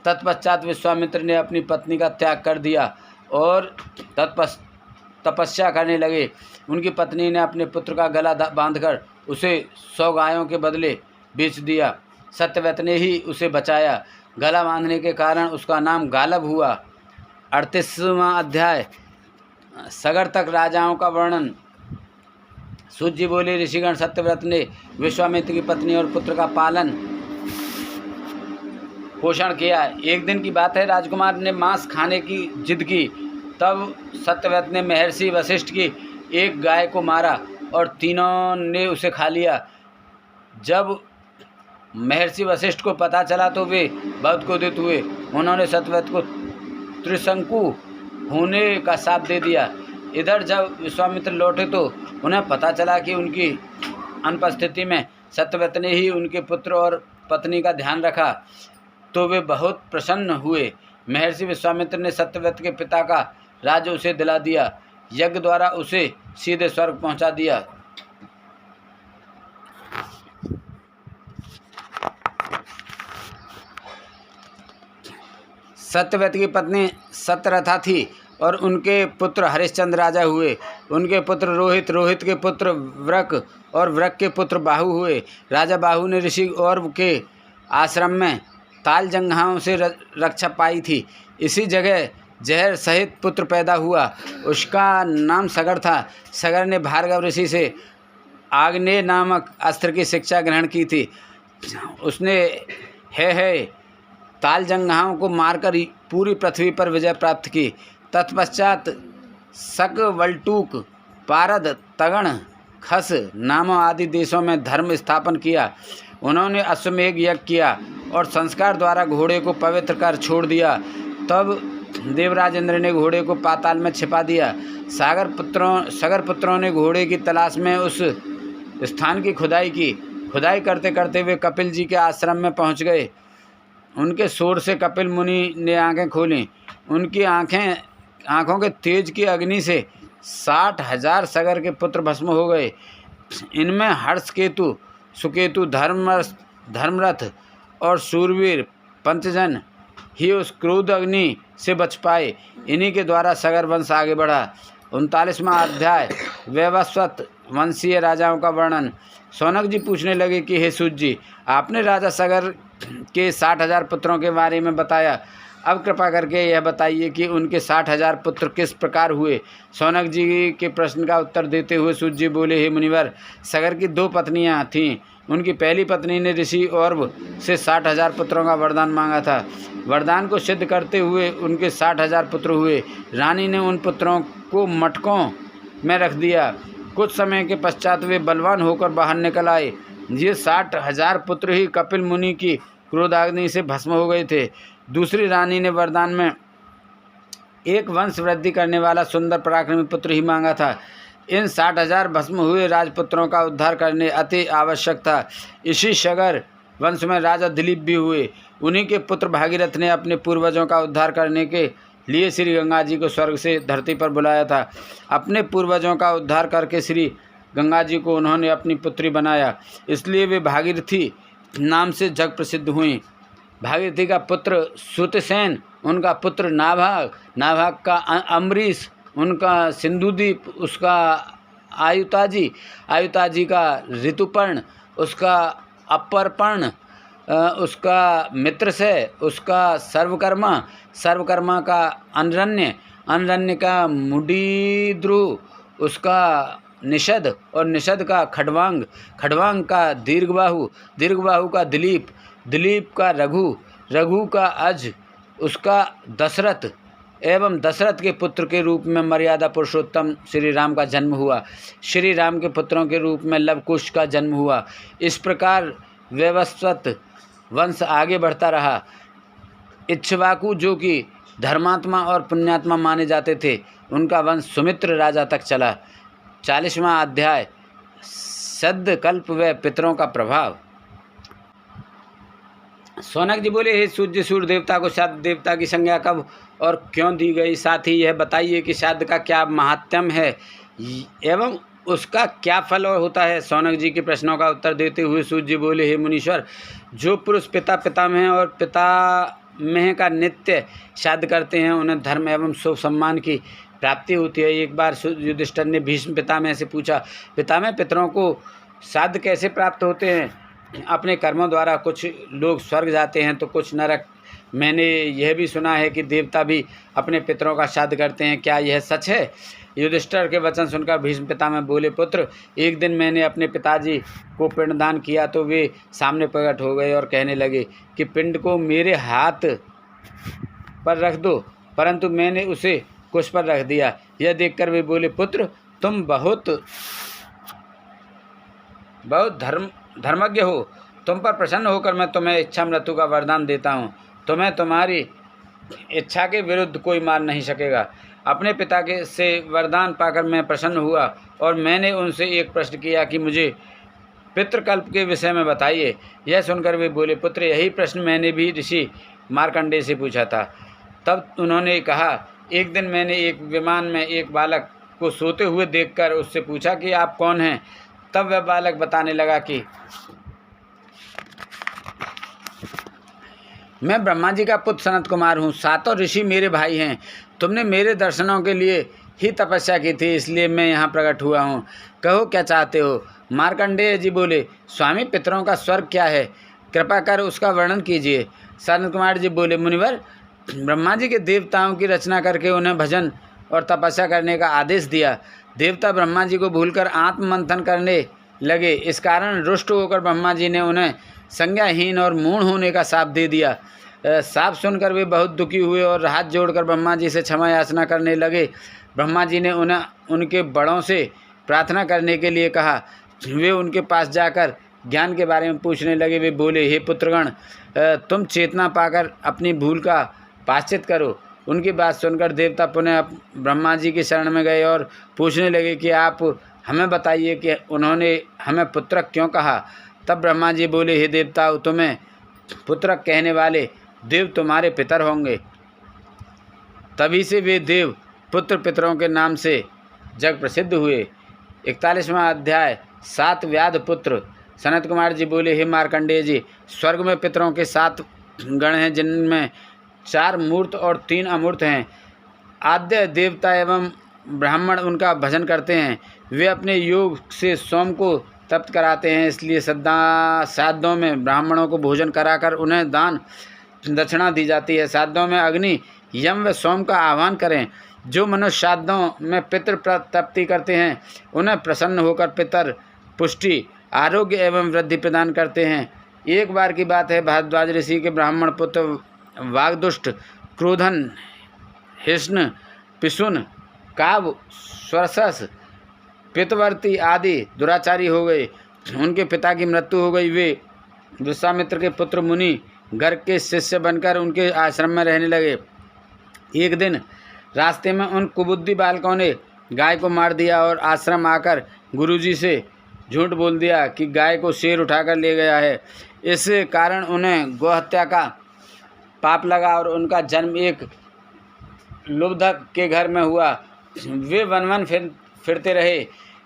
तत्पश्चात विश्वामित्र ने अपनी पत्नी का त्याग कर दिया और तपस्या करने लगे। उनकी पत्नी ने अपने पुत्र का गला बांधकर उसे 100 गायों के बदले बेच दिया। सत्यव्रत ने ही उसे बचाया। गला बांधने के कारण उसका नाम गालब हुआ। 38वां अध्याय सगर तक राजाओं का वर्णन। सूत जी बोले, ऋषिगण, सत्यव्रत ने विश्वामित्र की पत्नी और पुत्र का पालन पोषण किया। एक दिन की बात है, राजकुमार ने मांस खाने की जिद की। तब सत्यव्रत ने महर्षि वशिष्ठ की एक गाय को मारा और तीनों ने उसे खा लिया। जब महर्षि वशिष्ठ को पता चला तो वे बहुत क्रोधित हुए। उन्होंने सत्यव्रत को त्रिशंकु होने का शाप दे दिया। इधर जब विश्वामित्र लौटे तो उन्हें पता चला कि उनकी अनुपस्थिति में सत्यव्रत ने ही उनके पुत्र और पत्नी का ध्यान रखा, तो वे बहुत प्रसन्न हुए। महर्षि विश्वामित्र ने सत्यव्रत के पिता का राज्य उसे दिला दिया। यज्ञ द्वारा उसे सीधे स्वर्ग पहुंचा दिया। सत्यव्रत की पत्नी सत्यरथा थी और उनके पुत्र हरिश्चंद्र राजा हुए। उनके पुत्र रोहित, रोहित के पुत्र व्रक और व्रक के पुत्र बाहु हुए। राजा बाहु ने ऋषि औरव के आश्रम में ताल जंघाओं से रक्षा पाई थी। इसी जगह जहर सहित पुत्र पैदा हुआ। उसका नाम सगर था। सगर ने भार्गव ऋषि से आग्नेय नामक अस्त्र की शिक्षा ग्रहण की थी। उसने है ताल जंघाओं को मारकर पूरी पृथ्वी पर विजय प्राप्त की। तत्पश्चात शक, वल्टूक, पारद, तगण, खस नामों आदि देशों में धर्म स्थापन किया। उन्होंने अश्वमेघ यज्ञ किया और संस्कार द्वारा घोड़े को पवित्र कर छोड़ दिया। तब देवराज इंद्र ने घोड़े को पाताल में छिपा दिया। सगर पुत्रों ने घोड़े की तलाश में उस स्थान की खुदाई की। खुदाई करते करते वे कपिल जी के आश्रम में पहुंच गए। उनके शोर से कपिल मुनि ने आंखें खोलीं। उनकी आंखों के तेज की अग्नि से 60,000 सगर के पुत्र भस्म हो गए। इनमें हर्षकेतु, सुकेतु, धर्मरथ और शूरवीर पंचजन ही उस क्रोध अग्नि से बच पाए। इन्हीं के द्वारा सगर वंश आगे बढ़ा। 39वां अध्याय वैवस्वत वंशीय राजाओं का वर्णन। शौनक जी पूछने लगे कि हे सूत जी, आपने राजा सगर के 60,000 पुत्रों के बारे में बताया। अब कृपा करके यह बताइए कि उनके 60,000 पुत्र किस प्रकार हुए। शौनक जी के प्रश्न का उत्तर देते हुए सूत जी बोले, हे मुनिवर, सगर की 2 पत्नियां थीं। उनकी पहली पत्नी ने ऋषि औरव से 60,000 पुत्रों का वरदान मांगा था। वरदान को सिद्ध करते हुए उनके 60,000 पुत्र हुए। रानी ने उन पुत्रों को मटकों में रख दिया। कुछ समय के पश्चात वे बलवान होकर बाहर निकल आए। ये 60,000 पुत्र ही कपिल मुनि की क्रोधाग्नि से भस्म हो गए थे। दूसरी रानी ने वरदान में एक वंश वृद्धि करने वाला सुंदर पराक्रमी पुत्र ही मांगा था। इन 60,000 भस्म हुए राजपुत्रों का उद्धार करने अति आवश्यक था। इसी सगर वंश में राजा दिलीप भी हुए। उन्हीं के पुत्र भागीरथ ने अपने पूर्वजों का उद्धार करने के लिए श्री गंगा जी को स्वर्ग से धरती पर बुलाया था। अपने पूर्वजों का उद्धार करके श्री गंगा जी को उन्होंने अपनी पुत्री बनाया, इसलिए वे भागीरथी नाम से जग प्रसिद्ध हुई। भागीरथी का पुत्र सुतसेन, उनका पुत्र नाभाग, नाभाग का अम्बरीश, उनका सिंधुदीप, उसका आयुताजी, आयुताजी का ऋतुपर्ण, उसका अपरपर्ण, उसका मित्रसेय, उसका सर्वकर्मा, सर्वकर्मा का अनरण्य, अनरण्य का मुडीद्रु, उसका निषद और निषद का खडवांग, खडवांग का दीर्घबाहु, दीर्घबाहु का दिलीप, दिलीप का रघु, रघु का अज, उसका दशरथ एवं दशरथ के पुत्र के रूप में मर्यादा पुरुषोत्तम श्री राम का जन्म हुआ। श्री राम के पुत्रों के रूप में लवकुश का जन्म हुआ। इस प्रकार वैवस्वत वंश आगे बढ़ता रहा। इक्ष्वाकु, जो कि धर्मात्मा और पुण्यात्मा माने जाते थे, उनका वंश सुमित्र राजा तक चला। 40वां अध्याय सद्य कल्प व पितरों का प्रभाव। शौनक जी बोले, हे सूर्य सूर्य देवता को श्राद्ध देवता की संज्ञा कब और क्यों दी गई? साथ ही यह बताइए कि श्राद्ध का क्या महात्म्य है एवं उसका क्या फल होता है। शौनक जी के प्रश्नों का उत्तर देते हुए सूर्य जी बोले, हे मुनीश्वर, जो पुरुष पिता पितामह और पितामह का नित्य श्राद्ध करते हैं, उन्हें धर्म एवं शुभ सम्मान की प्राप्ति होती है। एक बार युधिष्ठिर ने भीष्म पितामह से पूछा, पितामह, पितरों को श्राद्ध कैसे प्राप्त होते हैं? अपने कर्मों द्वारा कुछ लोग स्वर्ग जाते हैं तो कुछ नरक, मैंने यह भी सुना है कि देवता भी अपने पितरों का श्राद्ध करते हैं, क्या यह सच है? युधिष्ठिर के वचन सुनकर भीष्म पितामह बोले, पुत्र, एक दिन मैंने अपने पिताजी को पिंडदान किया तो वे सामने प्रकट हो गए और कहने लगे कि पिंड को मेरे हाथ पर रख दो, परंतु मैंने उसे कुश पर रख दिया। यह देखकर वे बोले, पुत्र, तुम बहुत धर्मज्ञ हो, तुम पर प्रसन्न होकर मैं तुम्हें इच्छा मृत्यु का वरदान देता हूँ। तुम्हें तुम्हारी इच्छा के विरुद्ध कोई मार नहीं सकेगा। अपने पिता के से वरदान पाकर मैं प्रसन्न हुआ और मैंने उनसे एक प्रश्न किया कि मुझे पितृकल्प के विषय में बताइए। यह सुनकर वे बोले, पुत्र, यही प्रश्न मैंने भी ऋषि मार्कंडेय से पूछा था। तब उन्होंने कहा, एक दिन मैंने एक विमान में एक बालक को सोते हुए देखकर उससे पूछा कि आप कौन हैं? तब वह बालक बताने लगा कि मैं ब्रह्मा जी का पुत्र सनत कुमार हूँ, सातों ऋषि मेरे भाई हैं। तुमने मेरे दर्शनों के लिए ही तपस्या की थी, इसलिए मैं यहाँ प्रकट हुआ हूँ। कहो क्या चाहते हो? मार्कंडेय जी बोले, स्वामी, पितरों का स्वर्ग क्या है? कृपा कर उसका वर्णन कीजिए। सनत कुमार जी बोले, मुनिवर, ब्रह्मा जी के देवताओं की रचना करके उन्हें भजन और तपस्या करने का आदेश दिया। देवता ब्रह्मा जी को भूलकर आत्ममंथन करने लगे। इस कारण रुष्ट होकर ब्रह्मा जी ने उन्हें संज्ञाहीन और मूढ़ होने का शाप दे दिया। शाप सुनकर वे बहुत दुखी हुए और हाथ जोड़कर ब्रह्मा जी से क्षमा याचना करने लगे। ब्रह्मा जी ने उन्हें उनके बड़ों से प्रार्थना करने के लिए कहा। वे उनके पास जाकर ज्ञान के बारे में पूछने लगे। वे बोले, हे पुत्रगण, तुम चेतना पाकर अपनी भूल का प्रायश्चित करो। उनकी बात सुनकर देवता पुनः ब्रह्मा जी की शरण में गए और पूछने लगे कि आप हमें बताइए कि उन्होंने हमें पुत्रक क्यों कहा। तब ब्रह्मा जी बोले, हे देवताओं, तुम्हें पुत्रक कहने वाले देव तुम्हारे पितर होंगे। तभी से वे देव पुत्र पितरों के नाम से जग प्रसिद्ध हुए। 41वां अध्याय। 7 व्याध पुत्र। सनत कुमार जी बोले, हे मार्कंडेय जी, स्वर्ग में पितरों के 7 गण हैं, जिनमें 4 मूर्त और 3 अमूर्त हैं। आद्य देवता एवं ब्राह्मण उनका भजन करते हैं। वे अपने योग से सोम को तप्त कराते हैं, इसलिए श्राद्धों में ब्राह्मणों को भोजन कराकर उन्हें दान दक्षिणा दी जाती है। श्राद्धों में अग्नि, यम व सोम का आह्वान करें। जो मनुष्य श्राद्धों में पितृ तप्ति करते हैं, उन्हें प्रसन्न होकर पितर पुष्टि, आरोग्य एवं वृद्धि प्रदान करते हैं। एक बार की बात है, भारद्वाज ऋषि के ब्राह्मण पुत्र वागदुष्ट, क्रोधन, हिष्ण, पिशुन, काव, स्वरसस, पितवर्ती आदि दुराचारी हो गए। उनके पिता की मृत्यु हो गई। वे विश्वामित्र के पुत्र मुनि गर्ग के शिष्य बनकर उनके आश्रम में रहने लगे। एक दिन रास्ते में उन कुबुद्धि बालकों ने गाय को मार दिया और आश्रम आकर गुरुजी से झूठ बोल दिया कि गाय को शेर उठाकर ले गया है। इस कारण उन्हें गोहत्या का पाप लगा और उनका जन्म एक लुब्धक के घर में हुआ। वे वन फिरते रहे।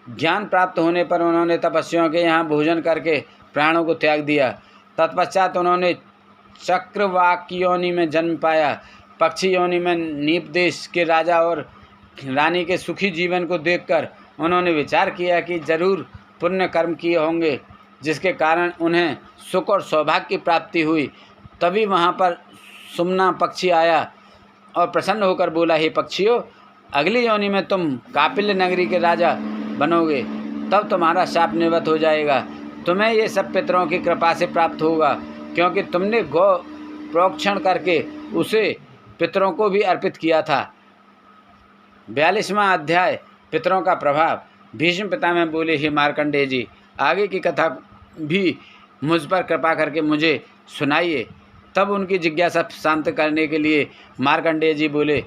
ज्ञान प्राप्त होने पर उन्होंने तपस्वियों के यहाँ भोजन करके प्राणों को त्याग दिया। तत्पश्चात उन्होंने चक्रवाक योनि में जन्म पाया। पक्षी योनि में नीप देश के राजा और रानी के सुखी जीवन को देखकर उन्होंने विचार किया कि जरूर पुण्य कर्म किए होंगे, जिसके कारण उन्हें सुख और सौभाग्य की प्राप्ति हुई। तभी वहाँ पर सुमना पक्षी आया और प्रसन्न होकर बोला, हे पक्षियों, अगली योनि में तुम कापिल्य नगरी के राजा बनोगे, तब तुम्हारा शाप निवृत्त हो जाएगा। तुम्हें ये सब पितरों की कृपा से प्राप्त होगा, क्योंकि तुमने गौ प्रोक्षण करके उसे पितरों को भी अर्पित किया था। 42वां अध्याय। पितरों का प्रभाव। भीष्म पितामह बोले, हे मार्कंडेय जी, आगे की कथा भी मुझ पर कृपा करके मुझे सुनाइए। तब उनकी जिज्ञासा शांत करने के लिए मार्कंडेय जी बोले,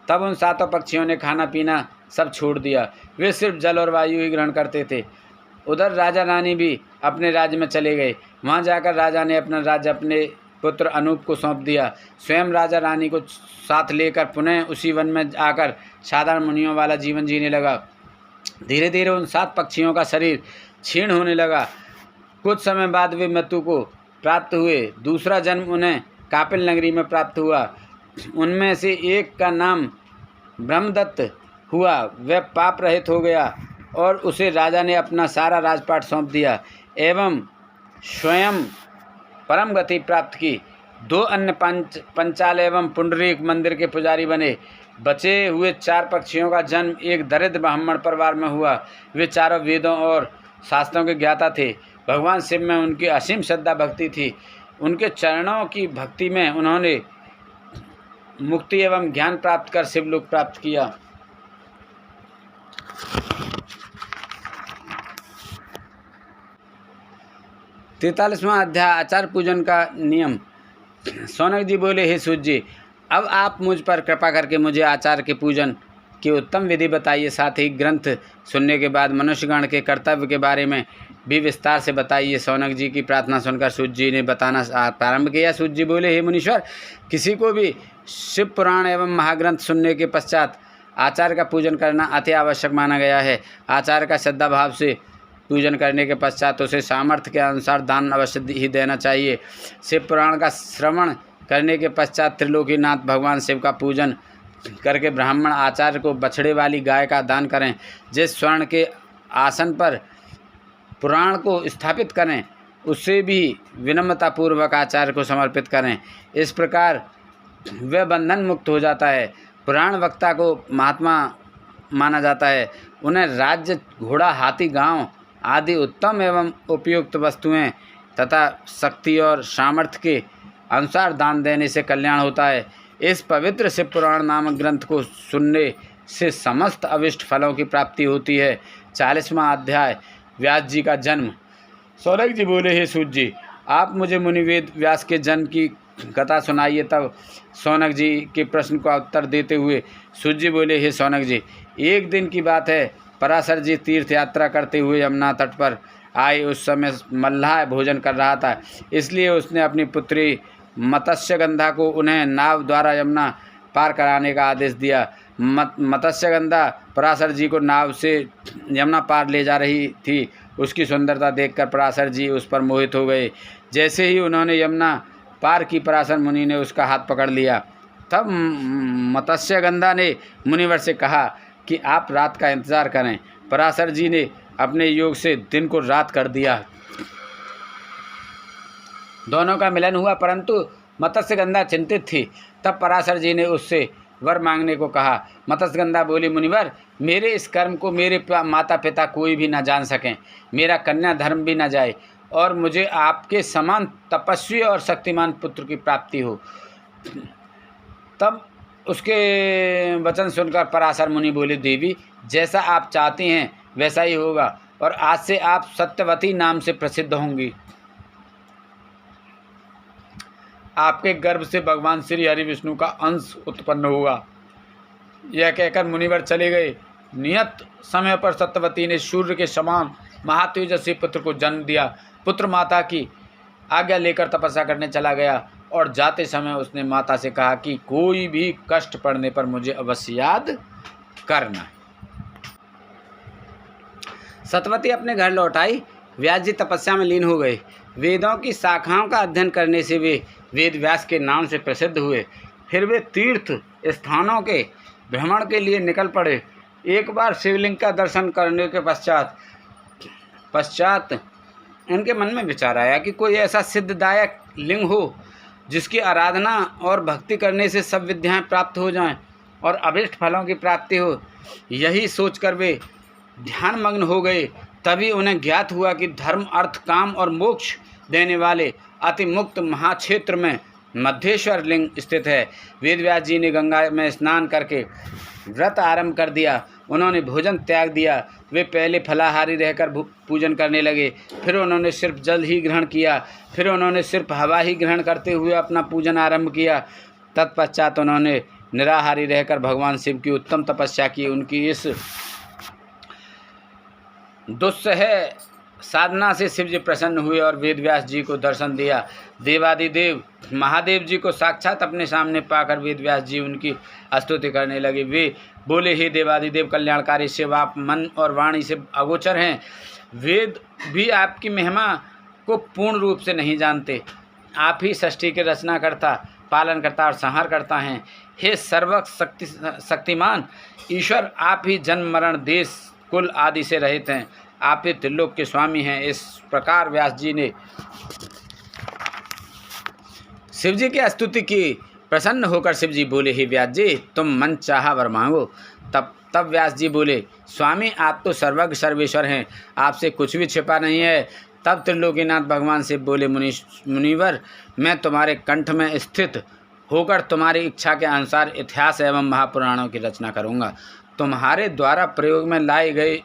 तब उन 7 पक्षियों ने खाना पीना सब छोड़ दिया। वे सिर्फ जल और वायु ही ग्रहण करते थे। उधर राजा रानी भी अपने राज्य में चले गए। वहां जाकर राजा ने अपना राज्य अपने पुत्र अनूप को सौंप दिया। स्वयं राजा रानी को साथ लेकर पुनः उसी वन में आकर साधारण मुनियों वाला जीवन जीने लगा। धीरे धीरे उन 7 पक्षियों का शरीर क्षीण होने लगा। कुछ समय बाद वे मृत्यु को प्राप्त हुए। दूसरा जन्म उन्हें कापिल नगरी में प्राप्त हुआ। उनमें से एक का नाम ब्रह्मदत्त हुआ। वह पाप रहित हो गया और उसे राजा ने अपना सारा राजपाट सौंप दिया एवं स्वयं परम गति प्राप्त की। 2 अन्य पंचाल एवं पुंडरीक मंदिर के पुजारी बने। बचे हुए 4 पक्षियों का जन्म एक दरिद्र ब्राह्मण परिवार में हुआ। वे चारों वेदों और शास्त्रों के ज्ञाता थे। भगवान शिव में उनकी असीम श्रद्धा भक्ति थी। उनके चरणों की भक्ति में उन्होंने मुक्ति एवं ज्ञान प्राप्त कर शिवलोक प्राप्त किया। 43वां अध्याय आचार पूजन का नियम। सौनक जी बोले, हे सूत जी, अब आप मुझ पर कृपा करके मुझे आचार के पूजन की उत्तम विधि बताइए। साथ ही ग्रंथ सुनने के बाद मनुष्यगण के कर्तव्य के बारे में भी विस्तार से बताइए। सौनक जी की प्रार्थना सुनकर सूत जी ने बताना प्रारंभ किया। सूत जी बोले, हे मुनीश्वर, किसी को भी शिव पुराण एवं महाग्रंथ सुनने के पश्चात आचार का पूजन करना अति आवश्यक माना गया है। आचार का श्रद्धा भाव से पूजन करने के पश्चात उसे सामर्थ्य के अनुसार दान अवश्य ही देना चाहिए। शिव पुराण का श्रवण करने के पश्चात त्रिलोकीनाथ भगवान शिव का पूजन करके ब्राह्मण आचार्य को बछड़े वाली गाय का दान करें। जिस स्वर्ण के आसन पर पुराण को स्थापित करें उससे भी विनम्रतापूर्वक आचार्य को समर्पित करें। इस प्रकार वह बंधन मुक्त हो जाता है। पुराण वक्ता को महात्मा माना जाता है। उन्हें राज्य, घोड़ा, हाथी, गांव आदि उत्तम एवं उपयुक्त वस्तुएं तथा शक्ति और सामर्थ्य के अनुसार दान देने से कल्याण होता है। इस पवित्र शिव पुराण नामक ग्रंथ को सुनने से समस्त अभिष्ट फलों की प्राप्ति होती है। 40वां अध्याय व्यास जी का जन्म। सौनक जी बोले, हे सूत जी, आप मुझे मुनिवेद व्यास के जन्म की कथा सुनाइए। तब सौनक जी के प्रश्न का उत्तर देते हुए सूत जी बोले, हे सौनक जी, एक दिन की बात है, पराशर जी तीर्थ यात्रा करते हुए यमुना तट पर आए। उस समय मल्लाह भोजन कर रहा था, इसलिए उसने अपनी पुत्री मत्स्यगंधा को उन्हें नाव द्वारा यमुना पार कराने का आदेश दिया। मत्स्यगंधा पराशर जी को नाव से यमुना पार ले जा रही थी। उसकी सुंदरता देखकर पराशर जी उस पर मोहित हो गए। जैसे ही उन्होंने यमुना पार की, पराशर मुनि ने उसका हाथ पकड़ लिया। तब मत्स्यगंधा ने मुनिवर से कहा कि आप रात का इंतजार करें। पराशर जी ने अपने योग से दिन को रात कर दिया। दोनों का मिलन हुआ, परंतु मत्स्यगंधा चिंतित थी। तब पराशर जी ने उससे वर मांगने को कहा। मत्स्यगंधा बोली, मुनिवर, मेरे इस कर्म को मेरे माता पिता कोई भी न जान सकें, मेरा कन्या धर्म भी न जाए और मुझे आपके समान तपस्वी और शक्तिमान पुत्र की प्राप्ति हो। तब उसके वचन सुनकर पराशर मुनि बोले, देवी, जैसा आप चाहती हैं वैसा ही होगा और आज से आप सत्यवती नाम से प्रसिद्ध होंगी। आपके गर्भ से भगवान श्री हरि विष्णु का अंश उत्पन्न होगा। यह कहकर मुनिवर चले गए। नियत समय पर सत्यवती ने सूर्य के समान महातेजस्वी पुत्र को जन्म दिया। पुत्र माता की आज्ञा लेकर तपस्या करने चला गया और जाते समय उसने माता से कहा कि कोई भी कष्ट पड़ने पर मुझे अवश्य याद करना। सत्यवती अपने घर लौट आई। व्यास जी तपस्या में लीन हो गए। वेदों की शाखाओं का अध्ययन करने से वे वेद व्यास के नाम से प्रसिद्ध हुए। फिर वे तीर्थ स्थानों के भ्रमण के लिए निकल पड़े। एक बार शिवलिंग का दर्शन करने के पश्चात उनके मन में विचार आया कि कोई ऐसा सिद्धदायक लिंग हो जिसकी आराधना और भक्ति करने से सब विद्याएं प्राप्त हो जाएं और अभिष्ट फलों की प्राप्ति हो। यही सोचकर वे ध्यानमग्न हो गए। तभी उन्हें ज्ञात हुआ कि धर्म, अर्थ, काम और मोक्ष देने वाले अति मुक्त महाक्षेत्र में मध्येश्वर लिंग स्थित है। वेदव्यास जी ने गंगा में स्नान करके व्रत आरंभ कर दिया। उन्होंने भोजन त्याग दिया। वे पहले फलाहारी रहकर पूजन करने लगे, फिर उन्होंने सिर्फ जल ही ग्रहण किया, फिर उन्होंने सिर्फ हवा ही ग्रहण करते हुए अपना पूजन आरंभ किया। तत्पश्चात उन्होंने निराहारी रहकर भगवान शिव की उत्तम तपस्या की। उनकी इस दुस्सह साधना से शिव जी प्रसन्न हुए और वेदव्यास जी को दर्शन दिया। देवादिदेव महादेव जी को साक्षात अपने सामने पाकर वेदव्यास जी उनकी स्तुति करने लगे। वे बोले, हे देवादिदेव कल्याणकारी शिव, आप मन और वाणी से अगोचर हैं। वेद भी आपकी महिमा को पूर्ण रूप से नहीं जानते। आप ही सृष्टि के रचनाकर्ता, पालन करता और संहार करता हैं। हे सर्व शक्तिमान ईश्वर, आप ही जन्म, मरण, देश, कुल आदि से रहित हैं। आप ही त्रिलोक के स्वामी हैं। इस प्रकार व्यास जी ने शिव जी की स्तुति की। प्रसन्न होकर शिव जी बोले, हे व्यास जी, तुम मन चाहा वर मांगो। तब व्यास जी बोले, स्वामी आप तो सर्वज्ञ सर्वेश्वर हैं, आपसे कुछ भी छिपा नहीं है। तब त्रिलोकीनाथ भगवान शिव बोले, मुनिवर, मैं तुम्हारे कंठ में स्थित होकर तुम्हारी इच्छा के अनुसार इतिहास एवं महापुराणों की रचना करूँगा। तुम्हारे द्वारा प्रयोग में लाए गए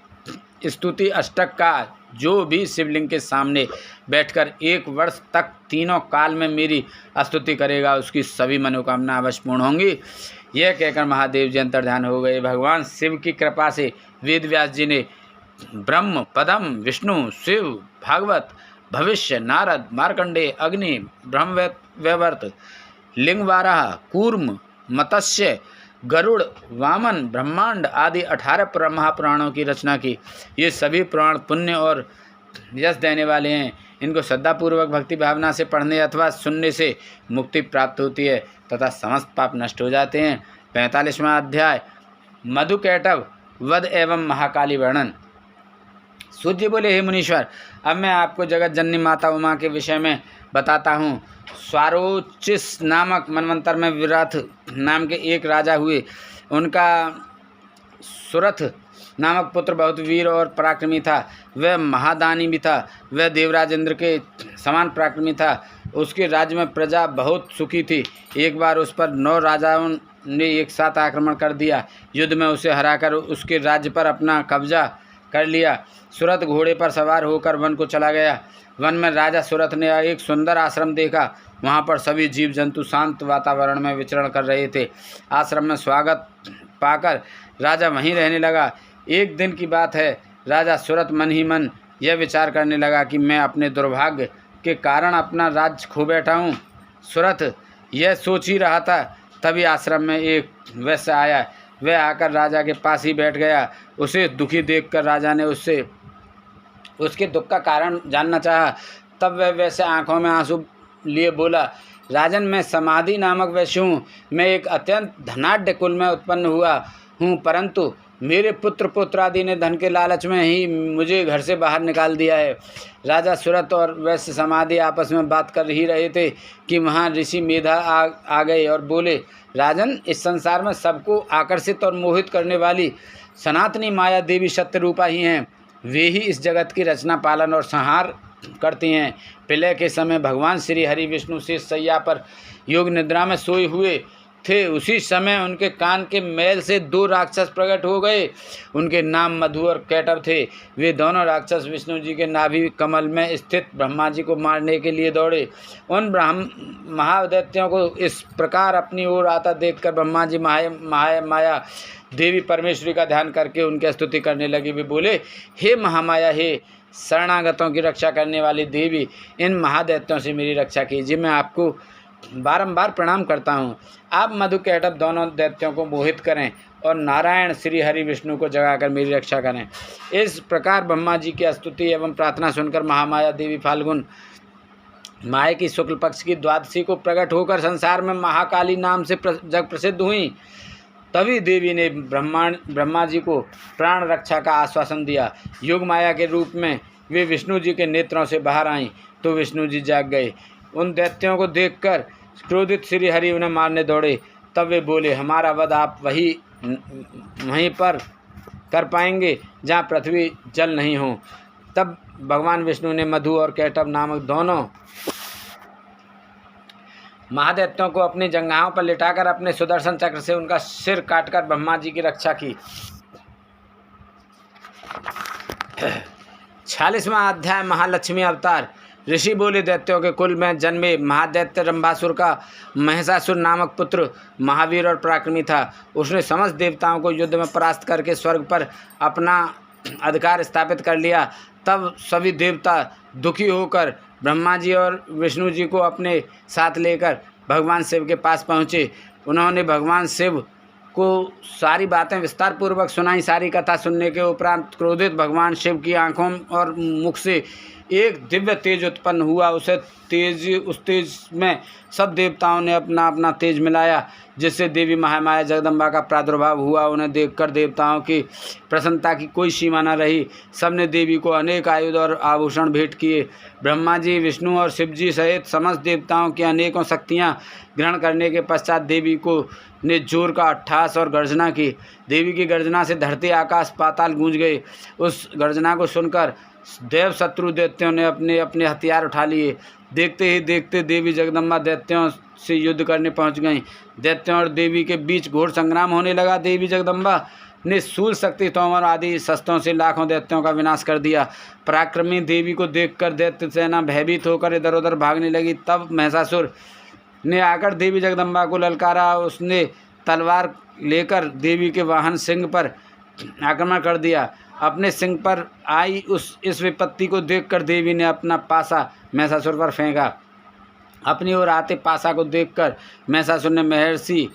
स्तुति अष्टक का जो भी शिवलिंग के सामने बैठकर 1 वर्ष तक तीनों काल में मेरी स्तुति करेगा, उसकी सभी मनोकामना अवश्य पूर्ण होंगी। यह कहकर महादेव जी अंतर्ध्यान हो गए। भगवान शिव की कृपा से वेद व्यास जी ने ब्रह्म, पदम, विष्णु, शिव, भागवत, भविष्य, नारद, मार्कंडेय, अग्नि, ब्रह्मवैवर्त, लिंगवाराह, कूर्म, मत्स्य, गरुड़, वामन, ब्रह्मांड आदि 18 महापुराणों की रचना की। ये सभी पुराण पुण्य और यश देने वाले हैं। इनको श्रद्धापूर्वक भक्ति भावना से पढ़ने अथवा सुनने से मुक्ति प्राप्त होती है तथा समस्त पाप नष्ट हो जाते हैं। 45वां अध्याय मधुकैटभ वध एवं महाकाली वर्णन। सूत जी बोले, हे मुनीश्वर, अब मैं आपको जगत जननी माता उमा के विषय में बताता हूँ। स्वारोचिस नामक मनवंतर में विराथ नाम के एक राजा हुए। उनका सुरथ नामक पुत्र बहुत वीर और पराक्रमी था। वह महादानी भी था। वह देवराज इंद्र के समान पराक्रमी था। उसके राज्य में प्रजा बहुत सुखी थी। एक बार उस पर 9 राजाओं ने एक साथ आक्रमण कर दिया। युद्ध में उसे हराकर उसके राज्य पर अपना कब्जा कर लिया। सुरथ घोड़े पर सवार होकर वन को चला गया। वन में राजा सुरथ ने एक सुंदर आश्रम देखा। वहाँ पर सभी जीव जंतु शांत वातावरण में विचरण कर रहे थे। आश्रम में स्वागत पाकर राजा वहीं रहने लगा। एक दिन की बात है, राजा सुरथ मन ही मन यह विचार करने लगा कि मैं अपने दुर्भाग्य के कारण अपना राज्य खो बैठा हूँ। सुरथ यह सोच ही रहा था, तभी आश्रम में एक वैश्य आया। वह आकर राजा के पास ही बैठ गया। उसे दुखी देखकर राजा ने उससे उसके दुख का कारण जानना चाहा। तब वह वैसे आंखों में आंसू लिए बोला, राजन, मैं समाधि नामक वैश्य हूँ। मैं एक अत्यंत धनाढ्य कुल में उत्पन्न हुआ हूँ, परंतु मेरे पुत्र पुत्रादि ने धन के लालच में ही मुझे घर से बाहर निकाल दिया है। राजा सुरथ और वैश्य समाधि आपस में बात कर ही रहे थे कि वहाँ ऋषि मेधा आ गए और बोले, राजन, इस संसार में सबको आकर्षित और मोहित करने वाली सनातनी माया देवी सत्य रूपा ही हैं। वे ही इस जगत की रचना, पालन और संहार करती हैं। प्रलय के समय भगवान श्री हरि विष्णु शेष शैया पर योग निद्रा में सोए हुए थे। उसी समय उनके कान के मैल से 2 राक्षस प्रकट हो गए। उनके नाम मधु और कैटभ थे। वे दोनों राक्षस विष्णु जी के नाभि कमल में स्थित ब्रह्मा जी को मारने के लिए दौड़े। उन महादैत्यों को इस प्रकार अपनी ओर आता देखकर ब्रह्मा जी माया देवी परमेश्वरी का ध्यान करके उनकी स्तुति करने लगी। वे बोले, हे महामाया, हे शरणागतों की रक्षा करने वाली देवी, इन महादैत्यों से मेरी रक्षा कीजिए। मैं आपको बारंबार प्रणाम करता हूँ। आप मधु कैटभ दोनों दैत्यों को मोहित करें और नारायण श्री हरि विष्णु को जगाकर मेरी रक्षा करें। इस प्रकार ब्रह्मा जी की स्तुति एवं प्रार्थना सुनकर महामाया देवी फाल्गुन माह की शुक्ल पक्ष की द्वादशी को प्रकट होकर संसार में महाकाली नाम से जग प्रसिद्ध हुई। तभी देवी ने ब्रह्मा जी को प्राण रक्षा का आश्वासन दिया। योग माया के रूप में वे विष्णु जी के नेत्रों से बाहर आईं तो विष्णु जी जाग गए। उन दैत्यों को देखकर क्रोधित श्री हरि उन्हें मारने दौड़े। तब वे बोले, हमारा वध आप वहीं पर कर पाएंगे जहाँ पृथ्वी जल नहीं हो। तब भगवान विष्णु ने मधु और कैटभ नामक दोनों महादैत्यों को अपनी जंघाओं पर लिटाकर अपने सुदर्शन चक्र से उनका सिर काटकर ब्रह्मा जी की रक्षा की। 46वां अध्याय महालक्ष्मी अवतार। ऋषि बोले, दैत्यों के कुल में जन्मे महादैत्य रंभासुर का महिषासुर नामक पुत्र महावीर और पराक्रमी था। उसने समस्त देवताओं को युद्ध में परास्त करके स्वर्ग पर अपना अधिकार स्थापित कर लिया। तब सभी देवता दुखी होकर ब्रह्मा जी और विष्णु जी को अपने साथ लेकर भगवान शिव के पास पहुँचे। उन्होंने भगवान शिव को सारी बातें विस्तार पूर्वक सुनाई। सारी कथा सुनने के उपरांत क्रोधित भगवान शिव की आंखों और मुख से एक दिव्य तेज उत्पन्न हुआ। उस तेज में सब देवताओं ने अपना अपना तेज मिलाया, जिससे देवी महामाया जगदम्बा का प्रादुर्भाव हुआ। उन्हें देखकर देवताओं की प्रसन्नता की कोई सीमा न रही। सबने देवी को अनेक आयुध और आभूषण भेंट किए। ब्रह्मा जी, विष्णु और शिव जी सहित समस्त देवताओं की अनेकों शक्तियाँ ग्रहण करने के पश्चात देवी को ने जोर का अट्ठास और गर्जना की। देवी की गर्जना से धरती, आकाश, पाताल गूंज गए। उस गर्जना को सुनकर देव शत्रु दैत्यों ने अपने अपने हथियार उठा लिए। देखते ही देखते देवी जगदम्बा दैत्यों से युद्ध करने पहुंच गईं। दैत्यों और देवी के बीच घोर संग्राम होने लगा। देवी जगदम्बा ने शूल, शक्ति, तोमर आदि शस्त्रों से लाखों दैत्यों का विनाश कर दिया। पराक्रमी देवी को देखकर दैत्य सेना भयभीत होकर इधर उधर भागने लगी। तब महिषासुर ने आकर देवी जगदम्बा को ललकारा। उसने तलवार लेकर देवी के वाहन सिंह पर आक्रमण कर दिया। अपने सिंह पर आई इस विपत्ति को देखकर देवी ने अपना पासा महिषासुर पर फेंका। अपनी ओर आते पासा को देखकर महिषासुर ने महर्षि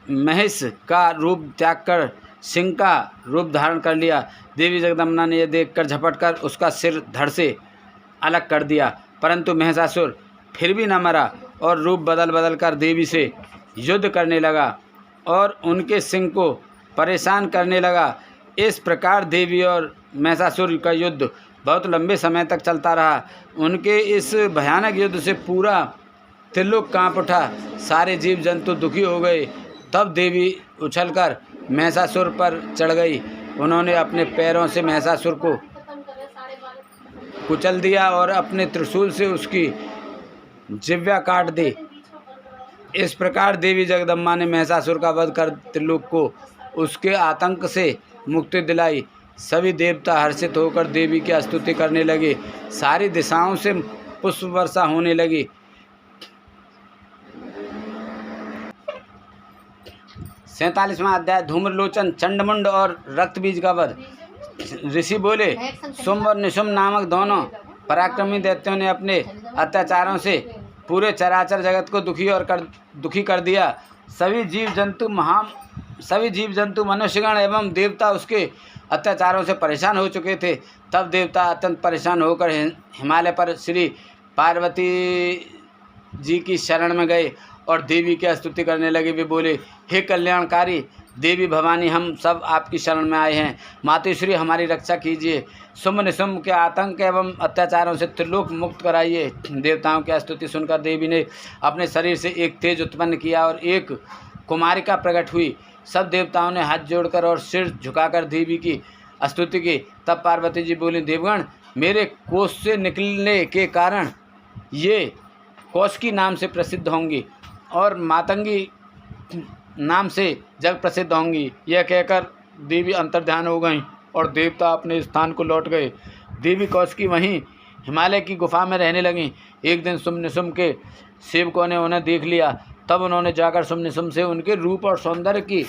महेश का रूप त्याग कर सिंह का रूप धारण कर लिया। देवी जगदम्बा ने यह देखकर झपटकर उसका सिर धड़ से अलग कर दिया, परंतु महिषासुर फिर भी न मरा और रूप बदल बदल कर देवी से युद्ध करने लगा और उनके सिंह को परेशान करने लगा। इस प्रकार देवी और महिषासुर का युद्ध बहुत लंबे समय तक चलता रहा। उनके इस भयानक युद्ध से पूरा त्रिलोक कांप उठा। सारे जीव जंतु दुखी हो गए। तब देवी उछलकर महिषासुर पर चढ़ गई। उन्होंने अपने पैरों से महिषासुर को कुचल दिया और अपने त्रिशूल से उसकी जिह्वा काट दी। इस प्रकार देवी जगदम्बा ने महिषासुर का वध कर त्रिलोक को उसके आतंक से मुक्ति दिलाई। सभी देवता हर्षित होकर देवी की स्तुति करने लगे। सारी दिशाओं से पुष्प वर्षा होने लगी। 47वां अध्याय धूम्रलोचन, चंडमुंड और रक्तबीज का वध। ऋषि बोले, शुंभ और निशुंभ नामक दोनों पराक्रमी दैत्यों ने अपने अत्याचारों से पूरे चराचर जगत को दुखी कर दिया। सभी जीव जंतु मनुष्यगण एवं देवता उसके अत्याचारों से परेशान हो चुके थे। तब देवता अत्यंत परेशान होकर हिमालय पर श्री पार्वती जी की शरण में गए और देवी की स्तुति करने लगे। वे बोले, हे कल्याणकारी देवी भवानी, हम सब आपकी शरण में आए हैं। मातोश्री, हमारी रक्षा कीजिए। शुंभ निशुंभ के आतंक एवं अत्याचारों से त्रिलोक मुक्त कराइए। देवताओं की स्तुति सुनकर देवी ने अपने शरीर से एक तेज उत्पन्न किया और एक कुमारिका प्रकट हुई। सब देवताओं ने हाथ जोड़कर और सिर झुकाकर देवी की स्तुति की। तब पार्वती जी बोली, देवगण, मेरे कोष से निकलने के कारण ये कौशिकी नाम से प्रसिद्ध होंगी और मातंगी नाम से जग प्रसिद्ध होंगी। यह कहकर देवी अंतर्ध्यान हो गईं और देवता अपने स्थान को लौट गए। देवी कौशिकी वहीं हिमालय की गुफा में रहने लगीं। एक दिन शुंभ निशुंभ के सेवकों ने उन्हें देख लिया। तब उन्होंने जाकर शुंभ निशुंभ से उनके रूप और सौंदर्य की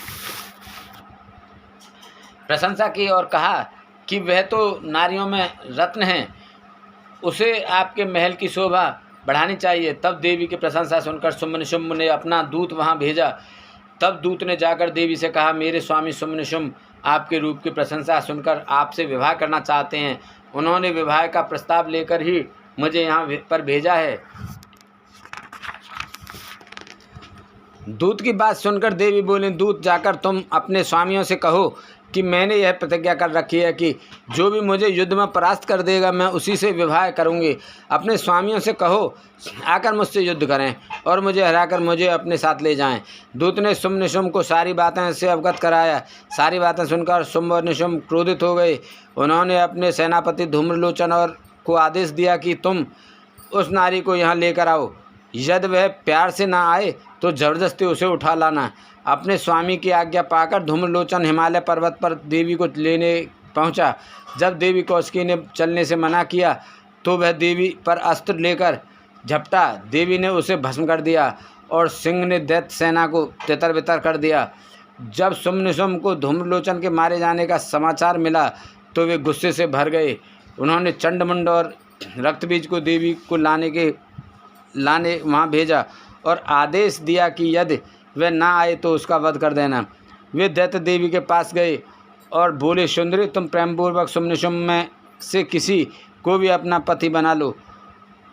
प्रशंसा की और कहा कि वह तो नारियों में रत्न हैं, उसे आपके महल की शोभा बढ़ानी चाहिए। तब देवी की प्रशंसा सुनकर शुंभ निशुंभ ने अपना दूत वहां भेजा। तब दूत ने जाकर देवी से कहा, मेरे स्वामी शुंभ निशुंभ आपके रूप की प्रशंसा सुनकर आपसे विवाह करना चाहते हैं। उन्होंने विवाह का प्रस्ताव लेकर ही मुझे यहाँ पर भेजा है। दूत की बात सुनकर देवी बोली, दूत, जाकर तुम अपने स्वामियों से कहो कि मैंने यह प्रतिज्ञा कर रखी है कि जो भी मुझे युद्ध में परास्त कर देगा मैं उसी से विवाह करूंगी। अपने स्वामियों से कहो आकर मुझसे युद्ध करें और मुझे हराकर मुझे अपने साथ ले जाएं। दूत ने शुंभ निशुंभ को सारी बातें से अवगत कराया। सारी बातें सुनकर शुंभ और निशुंभ क्रोधित हो गए। उन्होंने अपने सेनापति धूम्रलोचन और को आदेश दिया कि तुम उस नारी को यहाँ लेकर आओ। यदि वह प्यार से ना आए तो जबरदस्ती उसे उठा लाना। अपने स्वामी की आज्ञा पाकर धूम्रलोचन हिमालय पर्वत पर देवी को लेने पहुंचा। जब देवी कौशिकी ने चलने से मना किया तो वह देवी पर अस्त्र लेकर झपटा। देवी ने उसे भस्म कर दिया और सिंह ने दैत्य सेना को तितर बितर कर दिया। जब शुंभ निशुंभ को धूम्रलोचन के मारे जाने का समाचार मिला तो वे गुस्से से भर गए। उन्होंने चंडमुंड और रक्तबीज को देवी को लाने वहाँ भेजा और आदेश दिया कि यदि वह ना आए तो उसका वध कर देना। वे दैत्य देवी के पास गए और बोले, सुंदरी, तुम प्रेमपूर्वक शुंभ निशुंभ में से किसी को भी अपना पति बना लो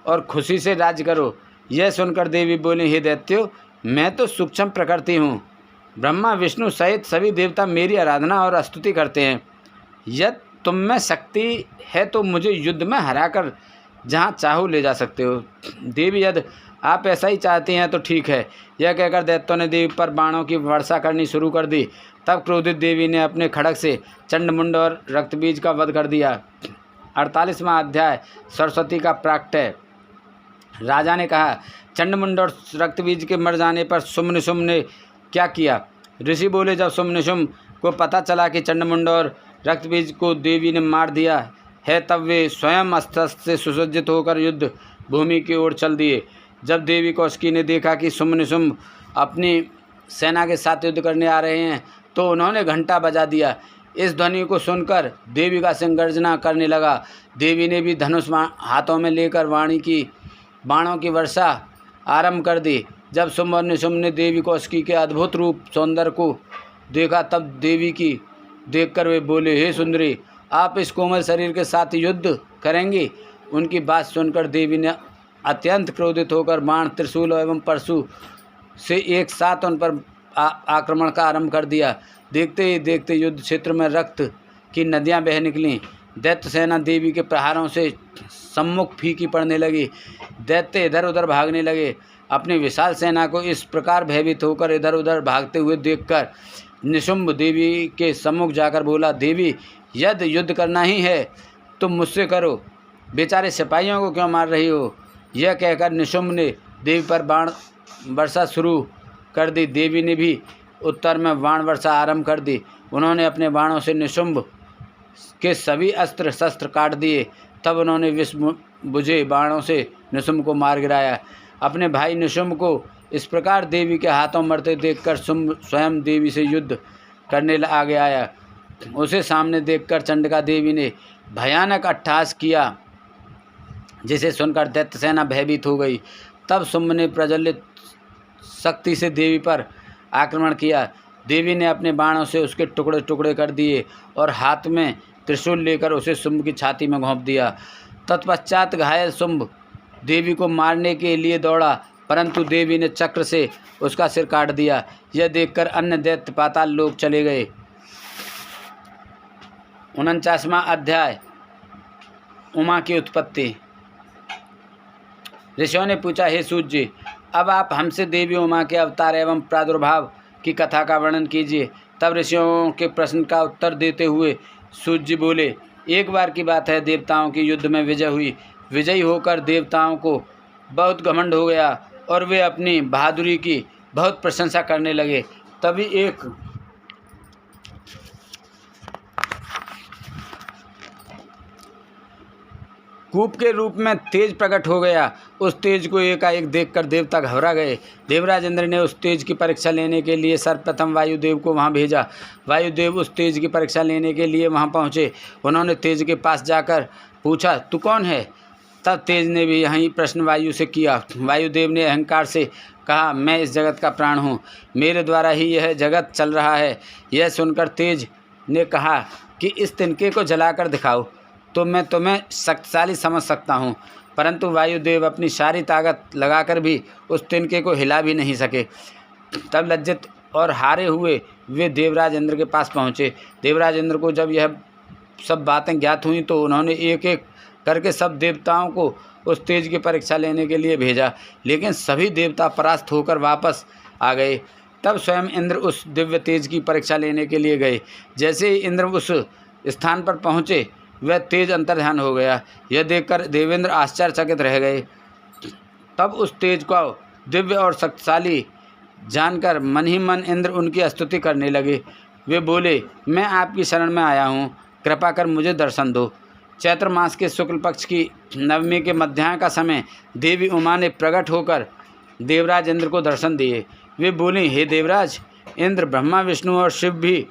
और खुशी से राज्य करो। यह सुनकर देवी बोली, हे दैत्यो, मैं तो सूक्ष्म प्रकृति हूँ। ब्रह्मा विष्णु सहित सभी देवता मेरी आराधना और स्तुति करते हैं। यदि तुम में शक्ति है तो मुझे युद्ध में हराकर जहाँ चाहो ले जा सकते हो। देवी, यदि आप ऐसा ही चाहती हैं तो ठीक है। यह कहकर दैत्यों ने देवी पर बाणों की वर्षा करनी शुरू कर दी। तब क्रोधित देवी ने अपने खड्ग से चंडमुंड और रक्तबीज का वध कर दिया। 48वां अध्याय, सरस्वती का प्राकट्य। राजा ने कहा, चंडमुंड और रक्तबीज के मर जाने पर शुम्भ ने क्या किया? ऋषि बोले, जब शुम्भ को पता चला कि चंडमुंड और रक्तबीज को देवी ने मार दिया है, तब वे स्वयं अस्त्र से सुसज्जित होकर युद्ध भूमि की ओर चल दिए। जब देवी कौशिकी ने देखा कि शुम्भ अपनी सेना के साथ युद्ध करने आ रहे हैं, तो उन्होंने घंटा बजा दिया। इस ध्वनि को सुनकर देवी का सिंह गर्जना करने लगा। देवी ने भी धनुष हाथों में लेकर बाणों की वर्षा आरंभ कर दी। जब शुम्भ और निशुम्भ ने देवी कौशिकी के अद्भुत रूप सौंदर्य को देखा, तब देवी की देखकर वे बोले, हे सुंदरी, आप इस कोमल शरीर के साथ युद्ध करेंगी? उनकी बात सुनकर देवी ने अत्यंत क्रोधित होकर बाण, त्रिशूल एवं परशु से एक साथ उन पर आक्रमण का आरंभ कर दिया। देखते ही देखते युद्ध क्षेत्र में रक्त की नदियां बह निकलीं। दैत्य सेना देवी के प्रहारों से सम्मुख फीकी पड़ने लगी। दैत्य इधर उधर भागने लगे। अपनी विशाल सेना को इस प्रकार भयभीत होकर इधर उधर भागते हुए देखकर निशुम्भ देवी के सम्मुख जाकर बोला, देवी, यदि युद्ध करना ही है तो मुझसे करो, बेचारे सिपाहियों को क्यों मार रही हो? यह कहकर निशुम्भ ने देवी पर बाण वर्षा शुरू कर दी। देवी ने भी उत्तर में बाण वर्षा आरंभ कर दी। उन्होंने अपने बाणों से निशुम्भ के सभी अस्त्र शस्त्र काट दिए। तब उन्होंने विष बुझे बाणों से निशुम्भ को मार गिराया। अपने भाई निशुम्भ को इस प्रकार देवी के हाथों मरते देखकर शुम्भ स्वयं देवी से युद्ध करने आगे आया। उसे सामने देखकर चंडिका देवी ने भयानक अट्टहास किया, जिसे सुनकर दैत्य सेना भयभीत हो गई। तब शुम्भ ने प्रज्वलित शक्ति से देवी पर आक्रमण किया। देवी ने अपने बाणों से उसके टुकड़े टुकड़े कर दिए और हाथ में त्रिशूल लेकर उसे शुम्भ की छाती में घोंप दिया। तत्पश्चात घायल शुम्भ देवी को मारने के लिए दौड़ा, परंतु देवी ने चक्र से उसका सिर काट दिया। यह देखकर अन्य दैत्य पाताल लोक चले गए। 49वां अध्याय, उमा की उत्पत्ति। ऋषियों ने पूछा, हे सूत जी, अब आप हमसे देवी उमा के अवतार एवं प्रादुर्भाव की कथा का वर्णन कीजिए। तब ऋषियों के प्रश्न का उत्तर देते हुए सूत जी बोले, एक बार की बात है, देवताओं की युद्ध में विजय हुई। विजयी होकर देवताओं को बहुत घमंड हो गया और वे अपनी बहादुरी की बहुत प्रशंसा करने लगे। तभी एक कूप के रूप में तेज प्रकट हो गया। उस तेज को एकाएक देखकर देवता घबरा गए। देवराज इंद्र ने उस तेज की परीक्षा लेने के लिए सर्वप्रथम वायुदेव को वहां भेजा। वायुदेव उस तेज की परीक्षा लेने के लिए वहां पहुंचे। उन्होंने तेज के पास जाकर पूछा, तू कौन है? तब तेज ने भी यही प्रश्न वायु से किया। वायुदेव ने अहंकार से कहा, मैं इस जगत का प्राण हूँ, मेरे द्वारा ही यह जगत चल रहा है। यह सुनकर तेज ने कहा कि इस तिनके को जलाकर दिखाओ तो मैं तुम्हें शक्तिशाली समझ सकता हूँ। परंतु वायुदेव अपनी सारी ताकत लगाकर भी उस तिनके को हिला भी नहीं सके। तब लज्जित और हारे हुए वे देवराज इंद्र के पास पहुँचे। देवराज इंद्र को जब यह सब बातें ज्ञात हुई तो उन्होंने एक एक करके सब देवताओं को उस तेज की परीक्षा लेने के लिए भेजा, लेकिन सभी देवता परास्त होकर वापस आ गए। तब स्वयं इंद्र उस दिव्य तेज की परीक्षा लेने के लिए गए। जैसे ही इंद्र उस स्थान पर पहुँचे, वह तेज अंतर्ध्यान हो गया। यह देखकर देवेंद्र आश्चर्यचकित रह गए। तब उस तेज को दिव्य और शक्तिशाली जानकर मन ही मन इंद्र उनकी स्तुति करने लगे। वे बोले, मैं आपकी शरण में आया हूँ, कृपा कर मुझे दर्शन दो। चैत्र मास के शुक्ल पक्ष की नवमी के मध्याह्न का समय देवी उमा ने प्रकट होकर देवराज इंद्र को दर्शन दिए। वे बोली, हे देवराज इंद्र, ब्रह्मा विष्णु और शिव भी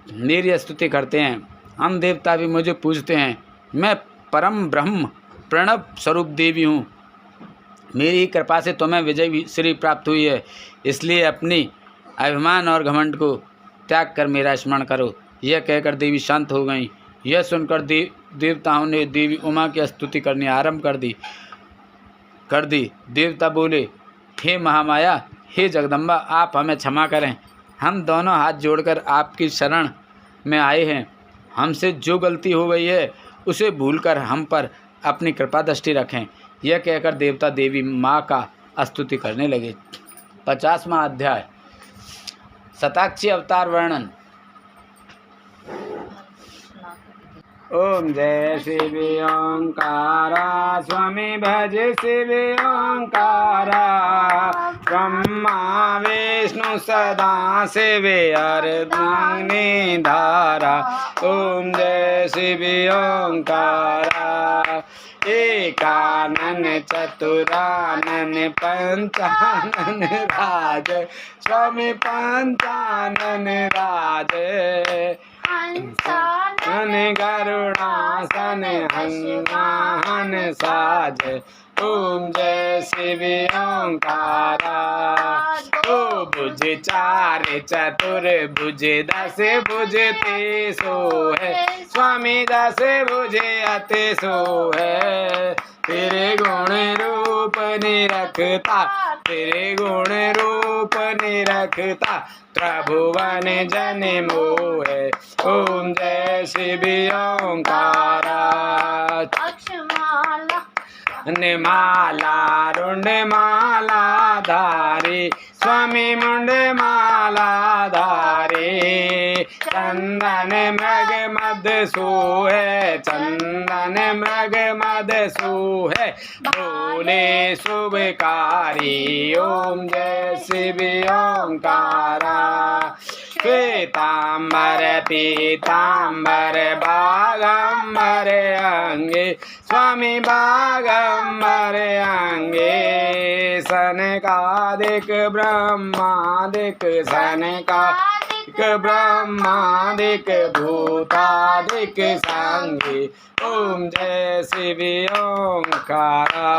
मेरी स्तुति करते हैं, हम देवता भी मुझे पूजते हैं। मैं परम ब्रह्म प्रणव स्वरूप देवी हूँ। मेरी ही कृपा से तुम्हें विजय श्री प्राप्त हुई है, इसलिए अपनी अभिमान और घमंड को त्याग कर मेरा स्मरण करो। यह कहकर देवी शांत हो गईं यह सुनकर देवताओं ने देवी उमा की स्तुति करनी आरंभ कर दी। देवता बोले, हे महामाया, हे जगदम्बा, आप हमें क्षमा करें। हम दोनों हाथ जोड़कर आपकी शरण में आए हैं। हमसे जो गलती हो गई है उसे भूलकर हम पर अपनी कृपा दृष्टि रखें। यह कहकर देवता देवी माँ का स्तुति करने लगे। 50वां अध्याय शताक्षी अवतार वर्णन। ओम जय शिव ओंकारा, स्वामी भज शिव ओंकारा। ब्रह्मा विष्णु सदा शिव अर्धांगिनी धारा। ओम जय शिव ओंकारा। एकानन चतुरानन पंचानन राज, स्वामी पंचानन राज। हंसानन गरुड़ासन हनुमान साज। ओम जय शिव ओंकारा। ओ भुज चार चतुर भुज दस भुज तेसो है, स्वामी दस भुज अति सो है। तेरे गुण रूप निरखता, तेरे गुण रूप निरखता, त्रिभुवन जन मोहे। ओम जय शिव ओंकारा। निमाला रुंड माला धारी, स्वामी मुंड माला धारी। चंदन मृग मद सोहे, चंदन मृग मद सोहे, भोले शुभकारी। ओम जय शिव ओंकारा। श्वेतांबर पीतांबर बागंबर अंगे, स्वामी बागंबर अंगे। सनकादिक ब्रह्मादिक, सनकादिक ब्रह्मादिक, भूतादिक संगे। ओम जय शिव ओंकारा।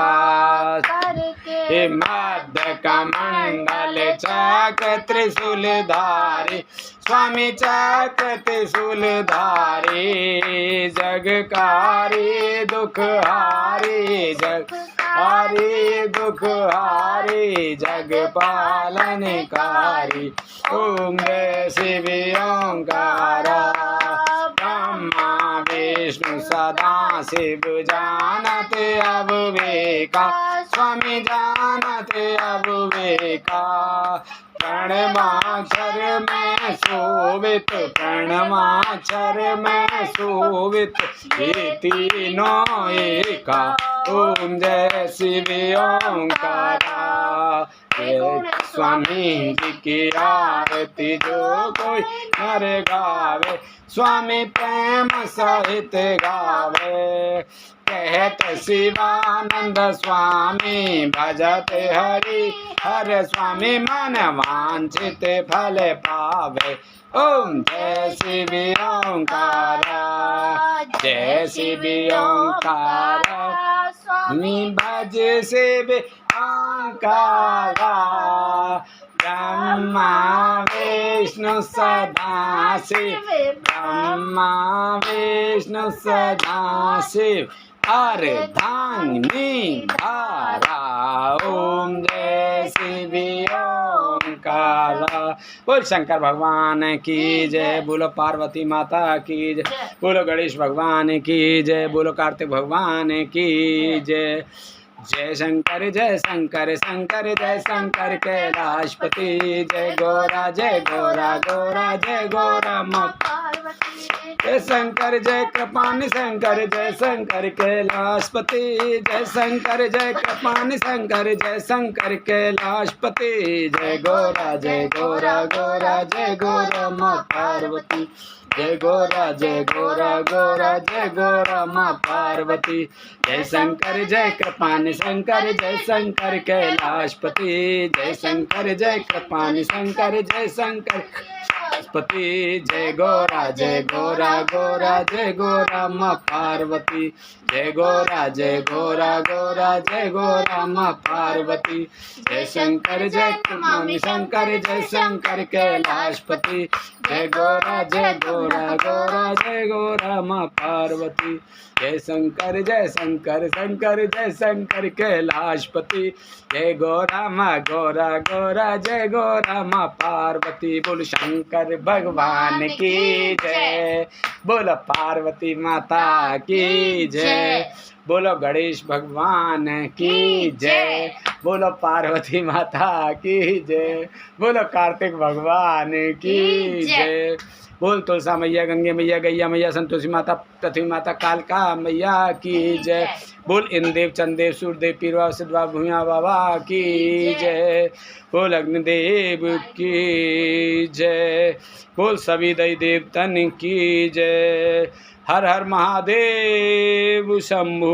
मध्य कमंडल चक्र त्रिशूलधारी, स्वामी चक्र त्रिशूलधारी। जगकारी दुखहारी, जगहारी दुखहारी, जगपालनकारी। ओम जय शिव ओंकारा। ब्रह्मा विष्णु सदा शिव जानत अब वेका, स्वामी जानत अब वेका। प्रणमाक्षर में शोभित, प्रणमाक्षर में शोभित, ये तीनों एका। ओम जय शिव ओंकारा। स्वामी जी की आरती जो कोई नर गावे, स्वामी प्रेम सहित गावे। कहत शिवानंद स्वामी भजत हरि हर, स्वामी मन वांछित फल पावे। ओम जय शिव ओंकारा। जय शिव ओंकारा। स्वामी भज शिव ओंकारा। ब्रह्मा विष्णु सदा शिव, ब्रह्मा विष्णु सदा शिव अर्धांगिनी धारा। ओम जय शिव ओंकारा। बोल शंकर भगवान की जय, बोलो पार्वती माता की जय, बोलो गणेश भगवान की जय, बोलो कार्तिक भगवान की जय। जय शंकर शंकर जय शंकर कैलाशपति। जय गौरा गौरा जय गौरा माँ पार्वती। जय शंकर जय कृपानि शंकर जय शंकर कैलाशपति। जय शंकर जय कृपानि शंकर जय शंकर कैलाशपति। जय गौरा जय गौरा माँ पार्वती। जय गौरा जय गौरा माँ पार्वती। जय शंकर जय कृपानि शंकर जय शंकर कैलाशपति। जय शंकर जय कृपानि शंकर जय शंकर कैलाशपति। जय गौरा जय गौरा गौरा जय गौरा माँ पार्वती। जय गौरा गौरा जय गौरा माँ पार्वती। जय शंकर जय नमामि शंकर जय शंकर कैलाशपति। जय गौरा गौरा जय गौरा माँ पार्वती। जय शंकर शंकर जय शंकर कैलाशपति। जय गौरा गौरा जय गौरा माँ पार्वती। बोल शंकर भगवान की जय, बोलो पार्वती माता की जय, बोलो गणेश भगवान की जय, बोलो पार्वती माता की जय, बोलो कार्तिक भगवान की जय। बोल तुलसा मैया, गंगे मैया, गैया मैया, संतोषी माता, पृथ्वी माता, कालका मैया की जय। बोल इंद्रदेव, चंद्रदेव, सूर्यदेव, पीरवा, सिद्धवा, भूया बाबा की जय। बोल अग्निदेव की जय। बोल सभी दैव देवतन की जय। हर हर महादेव शंभू।